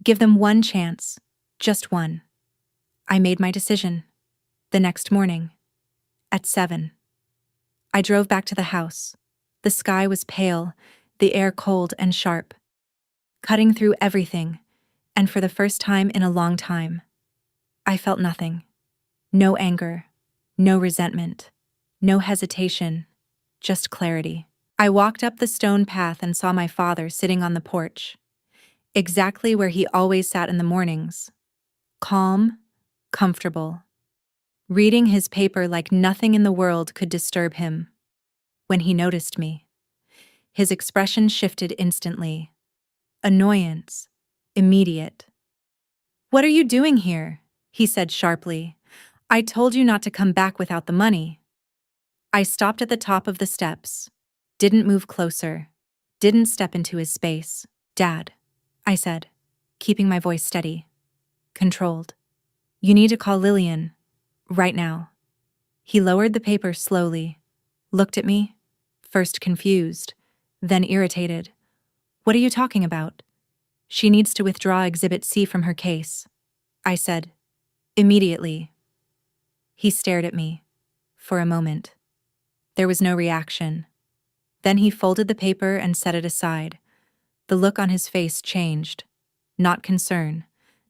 Give them one chance. Just one. I made my decision. The next morning. At 7. I drove back to the house. The sky was pale, the air cold and sharp. Cutting through everything, and for the first time in a long time, I felt nothing. No anger, no resentment, no hesitation, just clarity. I walked up the stone path and saw my father sitting on the porch, exactly where he always sat in the mornings, calm, comfortable, reading his paper like nothing in the world could disturb him. When he noticed me, his expression shifted instantly. Annoyance, immediate. "What are you doing here?" he said sharply. "I told you not to come back without the money." I stopped at the top of the steps, didn't move closer, didn't step into his space. "Dad," I said, keeping my voice steady, controlled. "You need to call Lillian, right now." He lowered the paper slowly, looked at me, first confused, then irritated. "What are you talking about?" "She needs to withdraw Exhibit C from her case," I said, immediately. He stared at me, for a moment. There was no reaction. Then he folded the paper and set it aside. The look on his face changed. Not concern,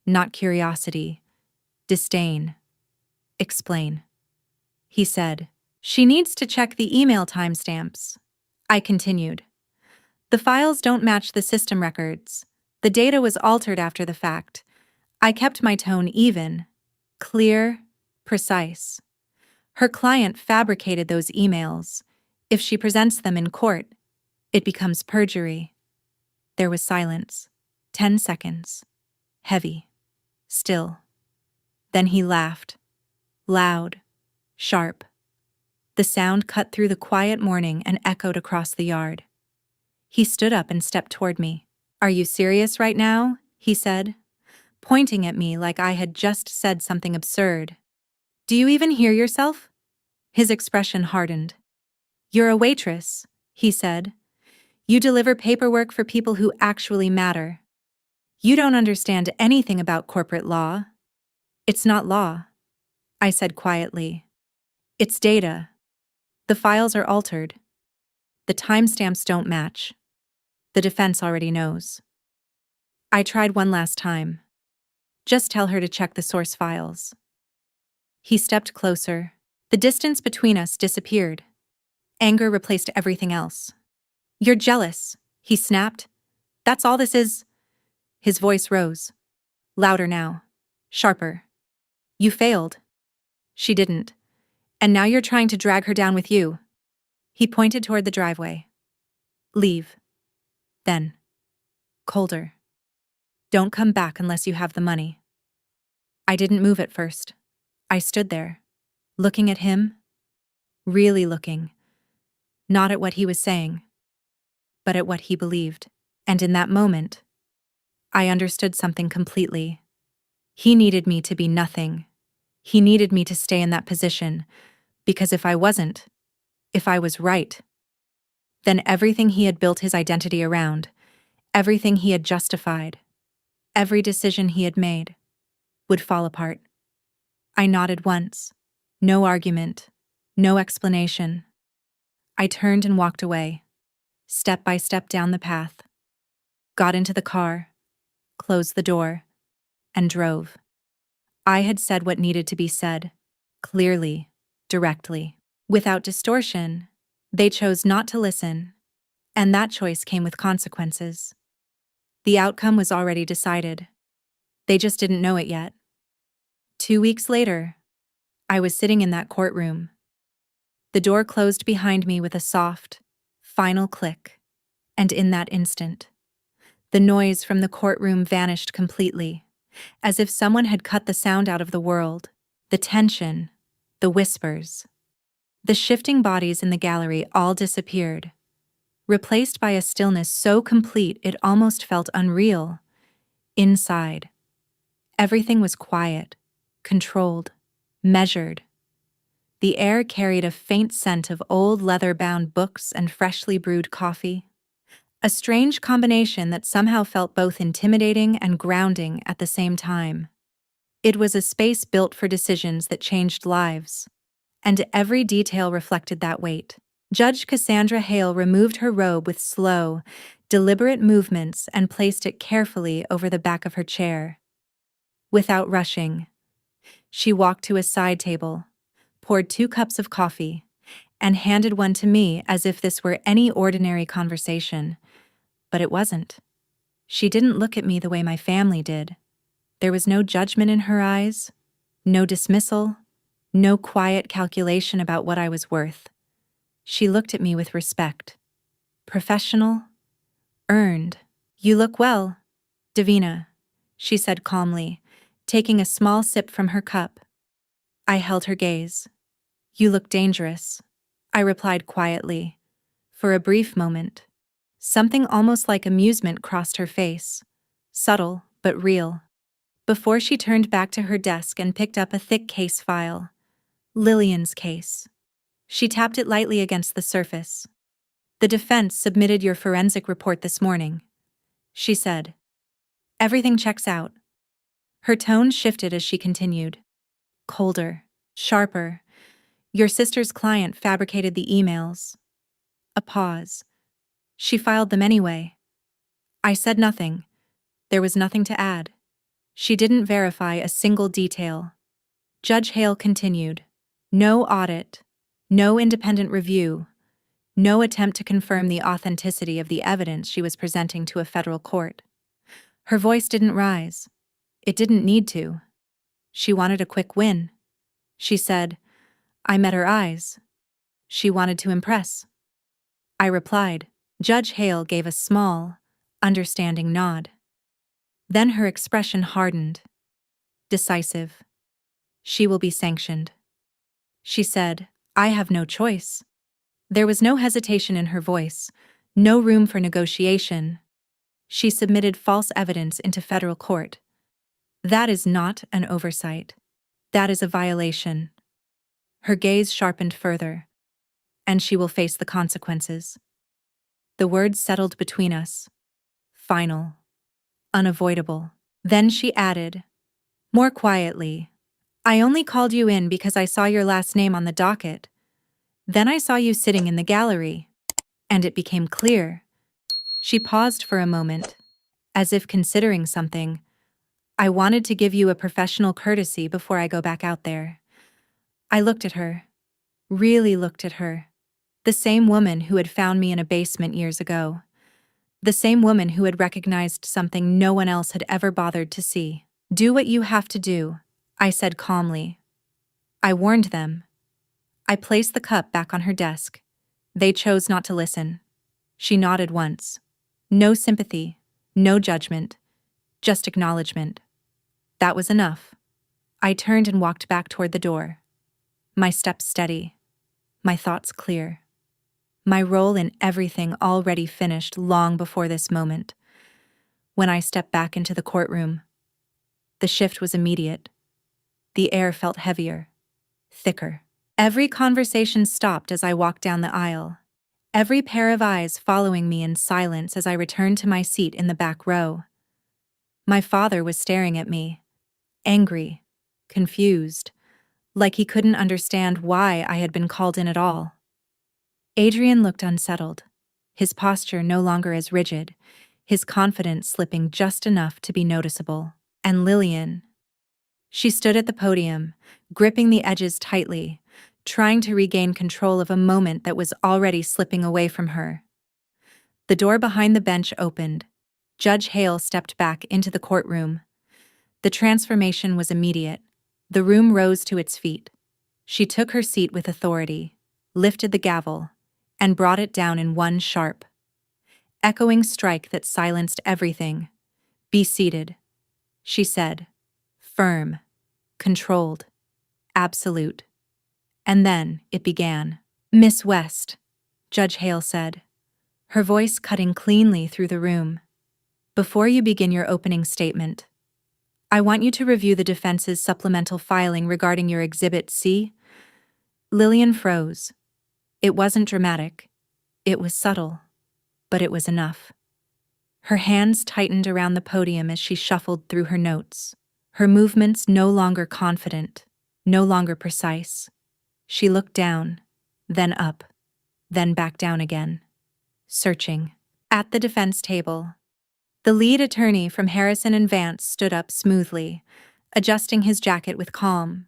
not curiosity, disdain. "Explain," he said. "She needs to check the email timestamps," I continued. "The files don't match the system records. The data was altered after the fact." I kept my tone even, clear, precise. Her client fabricated those emails. If she presents them in court, it becomes perjury. There was silence. 10 seconds. Heavy. Still. Then he laughed. Loud. Sharp. The sound cut through the quiet morning and echoed across the yard. He stood up and stepped toward me. "Are you serious right now?" he said, pointing at me like I had just said something absurd. "Do you even hear yourself?" His expression hardened. "You're a waitress," he said. You deliver paperwork for people who actually matter. You don't understand anything about corporate law. It's not law, I said quietly. It's data. The files are altered. The timestamps don't match. The defense already knows. I tried one last time. Just tell her to check the source files. He stepped closer. The distance between us disappeared. Anger replaced everything else. You're jealous, he snapped. That's all this is. His voice rose. Louder now. Sharper. You failed. She didn't. And now you're trying to drag her down with you. He pointed toward the driveway. Leave. Then. Colder. Don't come back unless you have the money. I didn't move at first. I stood there, looking at him, really looking, not at what he was saying, but at what he believed. And in that moment, I understood something completely. He needed me to be nothing. He needed me to stay in that position, because if I wasn't, if I was right, then everything he had built his identity around, everything he had justified, every decision he had made, would fall apart. I nodded once. No argument. No explanation. I turned and walked away, step by step down the path, got into the car, closed the door, and drove. I had said what needed to be said, clearly, directly, without distortion. They chose not to listen, and that choice came with consequences. The outcome was already decided. They just didn't know it yet. 2 weeks later, I was sitting in that courtroom. The door closed behind me with a soft, final click, and in that instant, the noise from the courtroom vanished completely, as if someone had cut the sound out of the world, the tension, the whispers. The shifting bodies in the gallery all disappeared, replaced by a stillness so complete it almost felt unreal. Inside, everything was quiet, controlled, measured. The air carried a faint scent of old leather-bound books and freshly brewed coffee, a strange combination that somehow felt both intimidating and grounding at the same time. It was a space built for decisions that changed lives, and every detail reflected that weight. Judge Cassandra Hale removed her robe with slow, deliberate movements and placed it carefully over the back of her chair. Without rushing, she walked to a side table, poured 2 cups of coffee, and handed one to me as if this were any ordinary conversation. But it wasn't. She didn't look at me the way my family did. There was no judgment in her eyes, no dismissal, no quiet calculation about what I was worth. She looked at me with respect. Professional, earned. You look well, Davina, she said calmly, taking a small sip from her cup. I held her gaze. You look dangerous, I replied quietly. For a brief moment, something almost like amusement crossed her face, subtle but real, before she turned back to her desk and picked up a thick case file. Lillian's case. She tapped it lightly against the surface. The defense submitted your forensic report this morning, she said. Everything checks out. Her tone shifted as she continued. Colder, sharper. Your sister's client fabricated the emails. A pause. She filed them anyway. I said nothing. There was nothing to add. She didn't verify a single detail. Judge Hale continued. No audit, no independent review, no attempt to confirm the authenticity of the evidence she was presenting to a federal court. Her voice didn't rise. It didn't need to. She wanted a quick win. She said, I met her eyes. She wanted to impress. I replied. Judge Hale gave a small, understanding nod. Then her expression hardened. Decisive. She will be sanctioned. She said, I have no choice. There was no hesitation in her voice, no room for negotiation. She submitted false evidence into federal court. That is not an oversight. That is a violation. Her gaze sharpened further, and she will face the consequences. The words settled between us. Final. Unavoidable. Then she added, more quietly, I only called you in because I saw your last name on the docket. Then I saw you sitting in the gallery. And it became clear. She paused for a moment, as if considering something. I wanted to give you a professional courtesy before I go back out there. I looked at her. Really looked at her. The same woman who had found me in a basement years ago. The same woman who had recognized something no one else had ever bothered to see. Do what you have to do, I said calmly. I warned them. I placed the cup back on her desk. They chose not to listen. She nodded once. No sympathy, no judgment, just acknowledgement. That was enough. I turned and walked back toward the door. My steps steady, my thoughts clear. My role in everything already finished long before this moment. When I stepped back into the courtroom, the shift was immediate. The air felt heavier, thicker. Every conversation stopped as I walked down the aisle. Every pair of eyes following me in silence as I returned to my seat in the back row. My father was staring at me, angry, confused, like he couldn't understand why I had been called in at all. Adrian looked unsettled, his posture no longer as rigid, his confidence slipping just enough to be noticeable. And Lillian. She stood at the podium, gripping the edges tightly, trying to regain control of a moment that was already slipping away from her. The door behind the bench opened. Judge Hale stepped back into the courtroom. The transformation was immediate. The room rose to its feet. She took her seat with authority, lifted the gavel, and brought it down in one sharp, echoing strike that silenced everything. Be seated, she said. Firm, controlled, absolute. And then it began. Miss West, Judge Hale said, her voice cutting cleanly through the room. Before you begin your opening statement, I want you to review the defense's supplemental filing regarding your Exhibit C. Lillian froze. It wasn't dramatic. It was subtle, but it was enough. Her hands tightened around the podium as she shuffled through her notes. Her movements no longer confident, no longer precise. She looked down, then up, then back down again, searching. At the defense table, the lead attorney from Harrison and Vance stood up smoothly, adjusting his jacket with calm,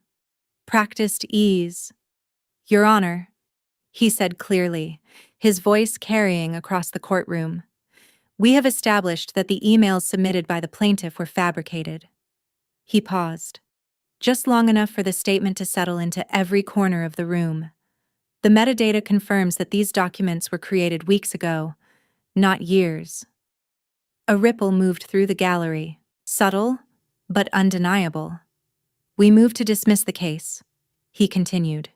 practiced ease. Your Honor, he said clearly, his voice carrying across the courtroom. We have established that the emails submitted by the plaintiff were fabricated. He paused, just long enough for the statement to settle into every corner of the room. The metadata confirms that these documents were created weeks ago, not years. A ripple moved through the gallery, subtle, but undeniable. We move to dismiss the case, he continued,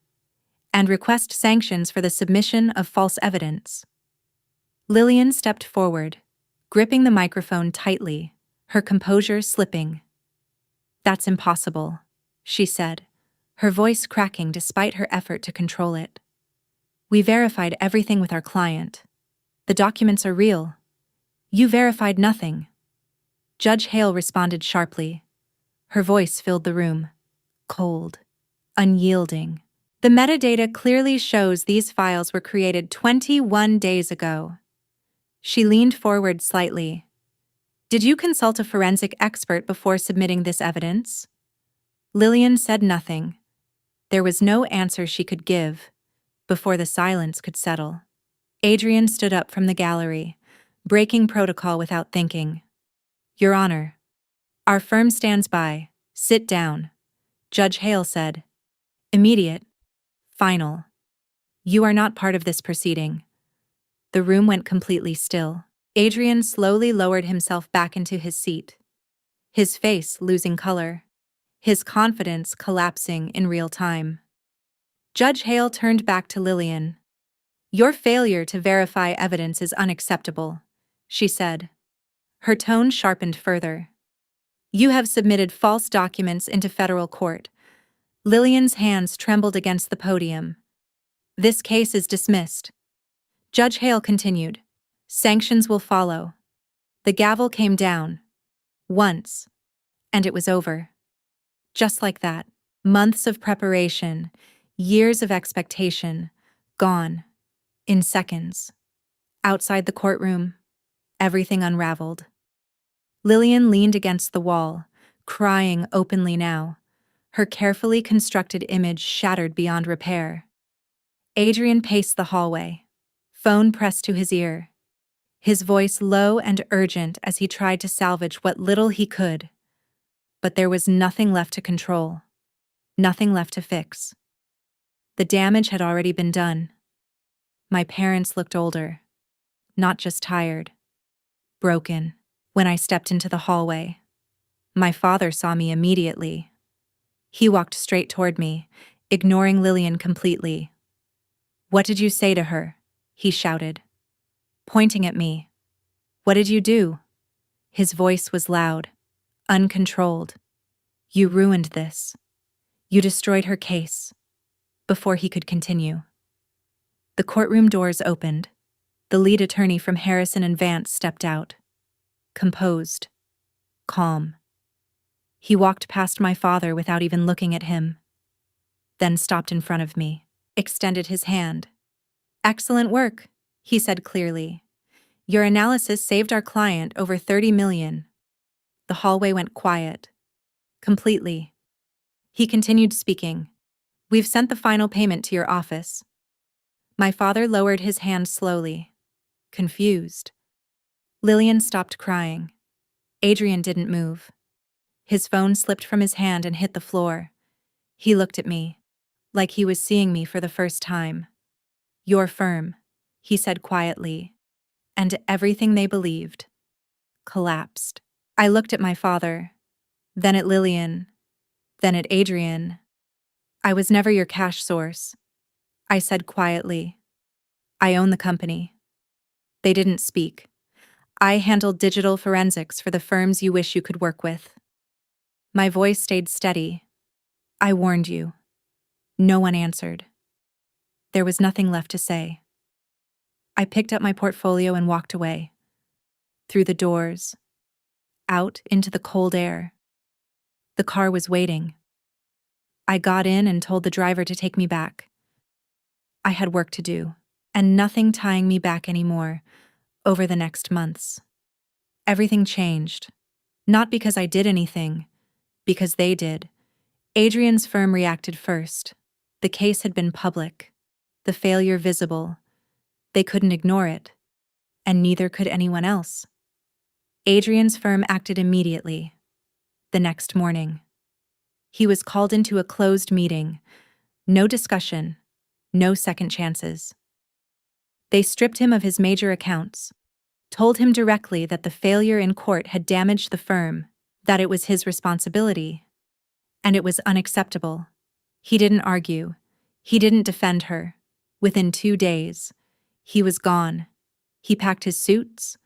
and request sanctions for the submission of false evidence. Lillian stepped forward, gripping the microphone tightly, her composure slipping. That's impossible, she said, her voice cracking despite her effort to control it. We verified everything with our client. The documents are real. You verified nothing. Judge Hale responded sharply. Her voice filled the room. Cold. Unyielding. The metadata clearly shows these files were created 21 days ago. She leaned forward slightly. Did you consult a forensic expert before submitting this evidence? Lillian said nothing. There was no answer she could give before the silence could settle. Adrian stood up from the gallery, breaking protocol without thinking. Your Honor, our firm stands by. Sit down, Judge Hale said. Immediate. Final. You are not part of this proceeding. The room went completely still. Adrian slowly lowered himself back into his seat, his face losing color, his confidence collapsing in real time. Judge Hale turned back to Lillian. Your failure to verify evidence is unacceptable, she said. Her tone sharpened further. You have submitted false documents into federal court. Lillian's hands trembled against the podium. This case is dismissed. Judge Hale continued. Sanctions will follow. The gavel came down. Once. And it was over. Just like that. Months of preparation, years of expectation, gone. In seconds. Outside the courtroom, everything unraveled. Lillian leaned against the wall, crying openly now, her carefully constructed image shattered beyond repair. Adrian paced the hallway, phone pressed to his ear, his voice low and urgent as he tried to salvage what little he could. But there was nothing left to control, nothing left to fix. The damage had already been done. My parents looked older, not just tired, broken. When I stepped into the hallway, my father saw me immediately. He walked straight toward me, ignoring Lillian completely. "What did you say to her?" he shouted, pointing at me. "What did you do?" His voice was loud, uncontrolled. "You ruined this. You destroyed her case." Before he could continue, the courtroom doors opened. The lead attorney from Harrison and Vance stepped out. Composed. Calm. He walked past my father without even looking at him. Then stopped in front of me, extended his hand. "Excellent work," he said clearly. "Your analysis saved our client over $30 million. The hallway went quiet. Completely. He continued speaking. "We've sent the final payment to your office." My father lowered his hand slowly, confused. Lillian stopped crying. Adrian didn't move. His phone slipped from his hand and hit the floor. He looked at me, like he was seeing me for the first time. "Your firm," he said quietly, and everything they believed collapsed. I looked at my father, then at Lillian, then at Adrian. "I was never your cash source," I said quietly. "I own the company." They didn't speak. "I handled digital forensics for the firms you wish you could work with." My voice stayed steady. "I warned you." No one answered. There was nothing left to say. I picked up my portfolio and walked away. Through the doors. Out into the cold air. The car was waiting. I got in and told the driver to take me back. I had work to do, and nothing tying me back anymore over the next months. Everything changed. Not because I did anything, because they did. Adrian's firm reacted first. The case had been public, the failure visible. They couldn't ignore it, and neither could anyone else. Adrian's firm acted immediately. The next morning, he was called into a closed meeting. No discussion, no second chances. They stripped him of his major accounts, told him directly that the failure in court had damaged the firm, that it was his responsibility, and it was unacceptable. He didn't argue. He didn't defend her. Within 2 days, he was gone. He packed his suits,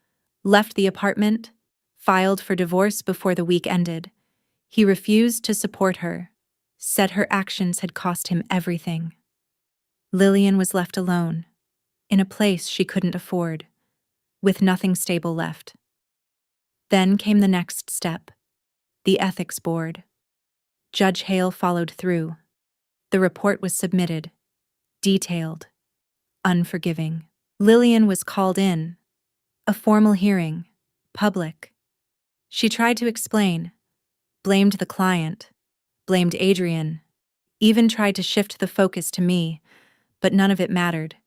left the apartment, filed for divorce before the week ended. He refused to support her, said her actions had cost him everything. Lillian was left alone, in a place she couldn't afford, with nothing stable left. Then came the next step, the ethics board. Judge Hale followed through. The report was submitted, detailed, unforgiving. Lillian was called in. A formal hearing, public. She tried to explain, blamed the client, blamed Adrian, even tried to shift the focus to me, but none of it mattered.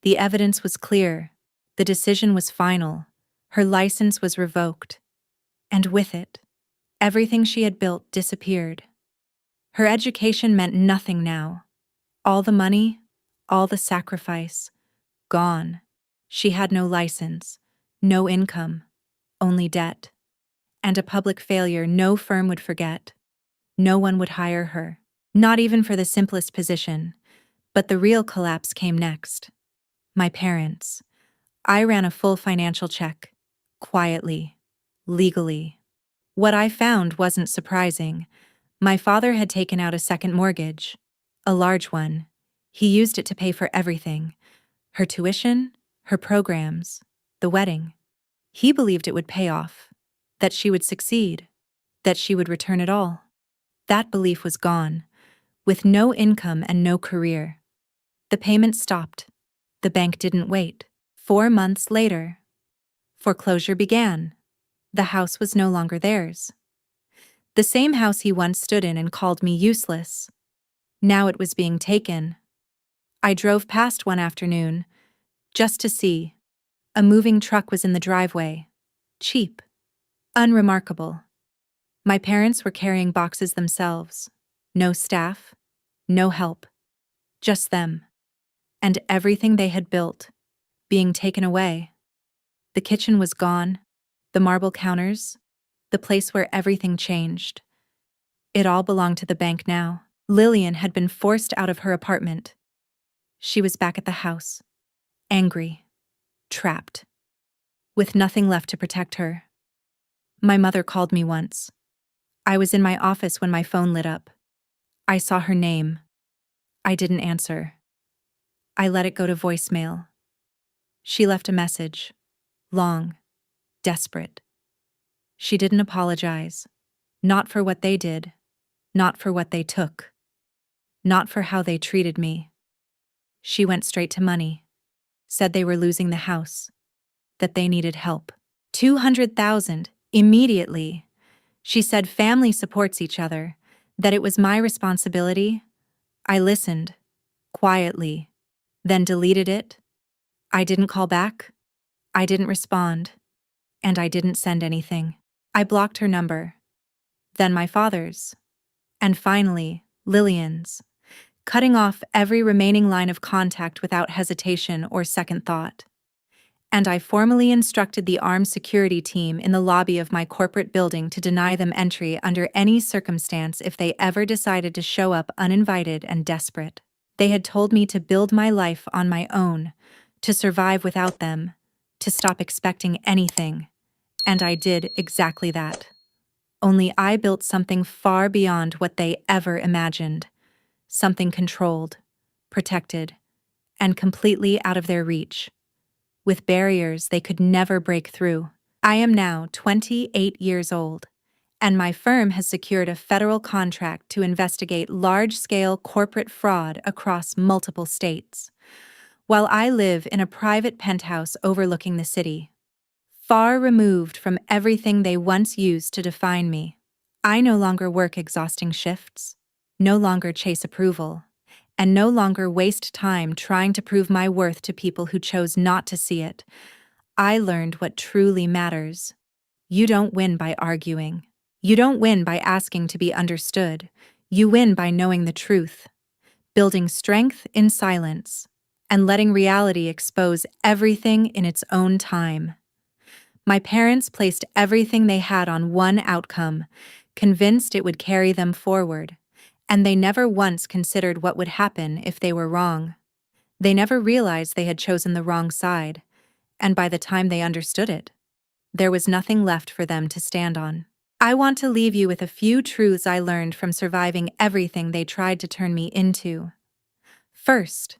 The evidence was clear, the decision was final, her license was revoked, and with it, everything she had built disappeared. Her education meant nothing now. All the money, all the sacrifice, gone. She had no license, no income, only debt. And a public failure no firm would forget. No one would hire her, not even for the simplest position. But the real collapse came next. My parents. I ran a full financial check, quietly, legally. What I found wasn't surprising. My father had taken out a second mortgage, a large one. He used it to pay for everything, her tuition, her programs, the wedding. He believed it would pay off, that she would succeed, that she would return it all. That belief was gone, with no income and no career. The payment stopped. The bank didn't wait. 4 months later, foreclosure began. The house was no longer theirs. The same house he once stood in and called me useless. Now it was being taken. I drove past one afternoon, just to see. A moving truck was in the driveway. Cheap. Unremarkable. My parents were carrying boxes themselves. No staff. No help. Just them. And everything they had built, being taken away. The kitchen was gone. The marble counters. The place where everything changed. It all belonged to the bank now. Lillian had been forced out of her apartment. She was back at the house. Angry. Trapped. With nothing left to protect her. My mother called me once. I was in my office when my phone lit up. I saw her name. I didn't answer. I let it go to voicemail. She left a message. Long. Desperate. She didn't apologize. Not for what they did. Not for what they took. Not for how they treated me. She went straight to money. Said they were losing the house. That they needed help. 200,000, immediately. She said family supports each other, that it was my responsibility. I listened, quietly, then deleted it. I didn't call back. I didn't respond. And I didn't send anything. I blocked her number. Then my father's. And finally, Lillian's, cutting off every remaining line of contact without hesitation or second thought. And I formally instructed the armed security team in the lobby of my corporate building to deny them entry under any circumstance if they ever decided to show up uninvited and desperate. They had told me to build my life on my own, to survive without them, to stop expecting anything. And I did exactly that. Only I built something far beyond what they ever imagined. Something controlled, protected, and completely out of their reach. With barriers they could never break through. I am now 28 years old, and my firm has secured a federal contract to investigate large-scale corporate fraud across multiple states, while I live in a private penthouse overlooking the city, far removed from everything they once used to define me. I no longer work exhausting shifts, no longer chase approval, and no longer waste time trying to prove my worth to people who chose not to see it. I learned what truly matters. You don't win by arguing. You don't win by asking to be understood. You win by knowing the truth, building strength in silence, and letting reality expose everything in its own time. My parents placed everything they had on one outcome, convinced it would carry them forward. And they never once considered what would happen if they were wrong. They never realized they had chosen the wrong side, and by the time they understood it, there was nothing left for them to stand on. I want to leave you with a few truths I learned from surviving everything they tried to turn me into. First,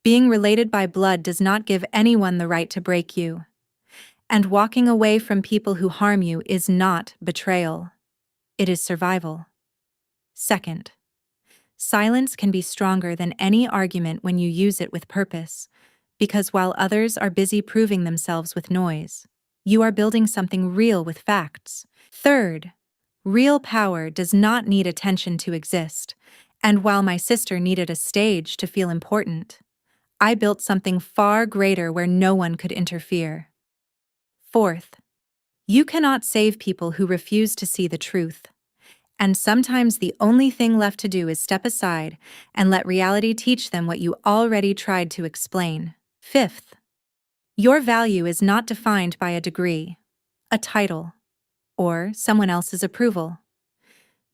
being related by blood does not give anyone the right to break you. And walking away from people who harm you is not betrayal. It is survival. Second, silence can be stronger than any argument when you use it with purpose, because while others are busy proving themselves with noise, you are building something real with facts. Third, real power does not need attention to exist, and while my sister needed a stage to feel important, I built something far greater where no one could interfere. Fourth, you cannot save people who refuse to see the truth. And sometimes the only thing left to do is step aside and let reality teach them what you already tried to explain. Fifth, your value is not defined by a degree, a title, or someone else's approval.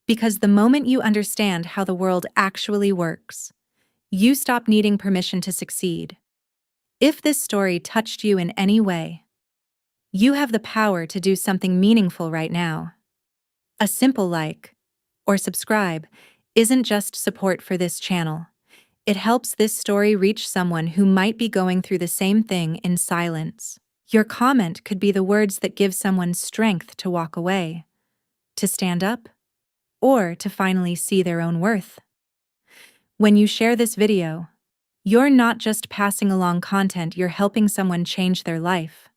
Because the moment you understand how the world actually works, you stop needing permission to succeed. If this story touched you in any way, you have the power to do something meaningful right now. A simple like or subscribe isn't just support for this channel. It helps this story reach someone who might be going through the same thing in silence. Your comment could be the words that give someone strength to walk away, to stand up, or to finally see their own worth. When you share this video, you're not just passing along content, you're helping someone change their life.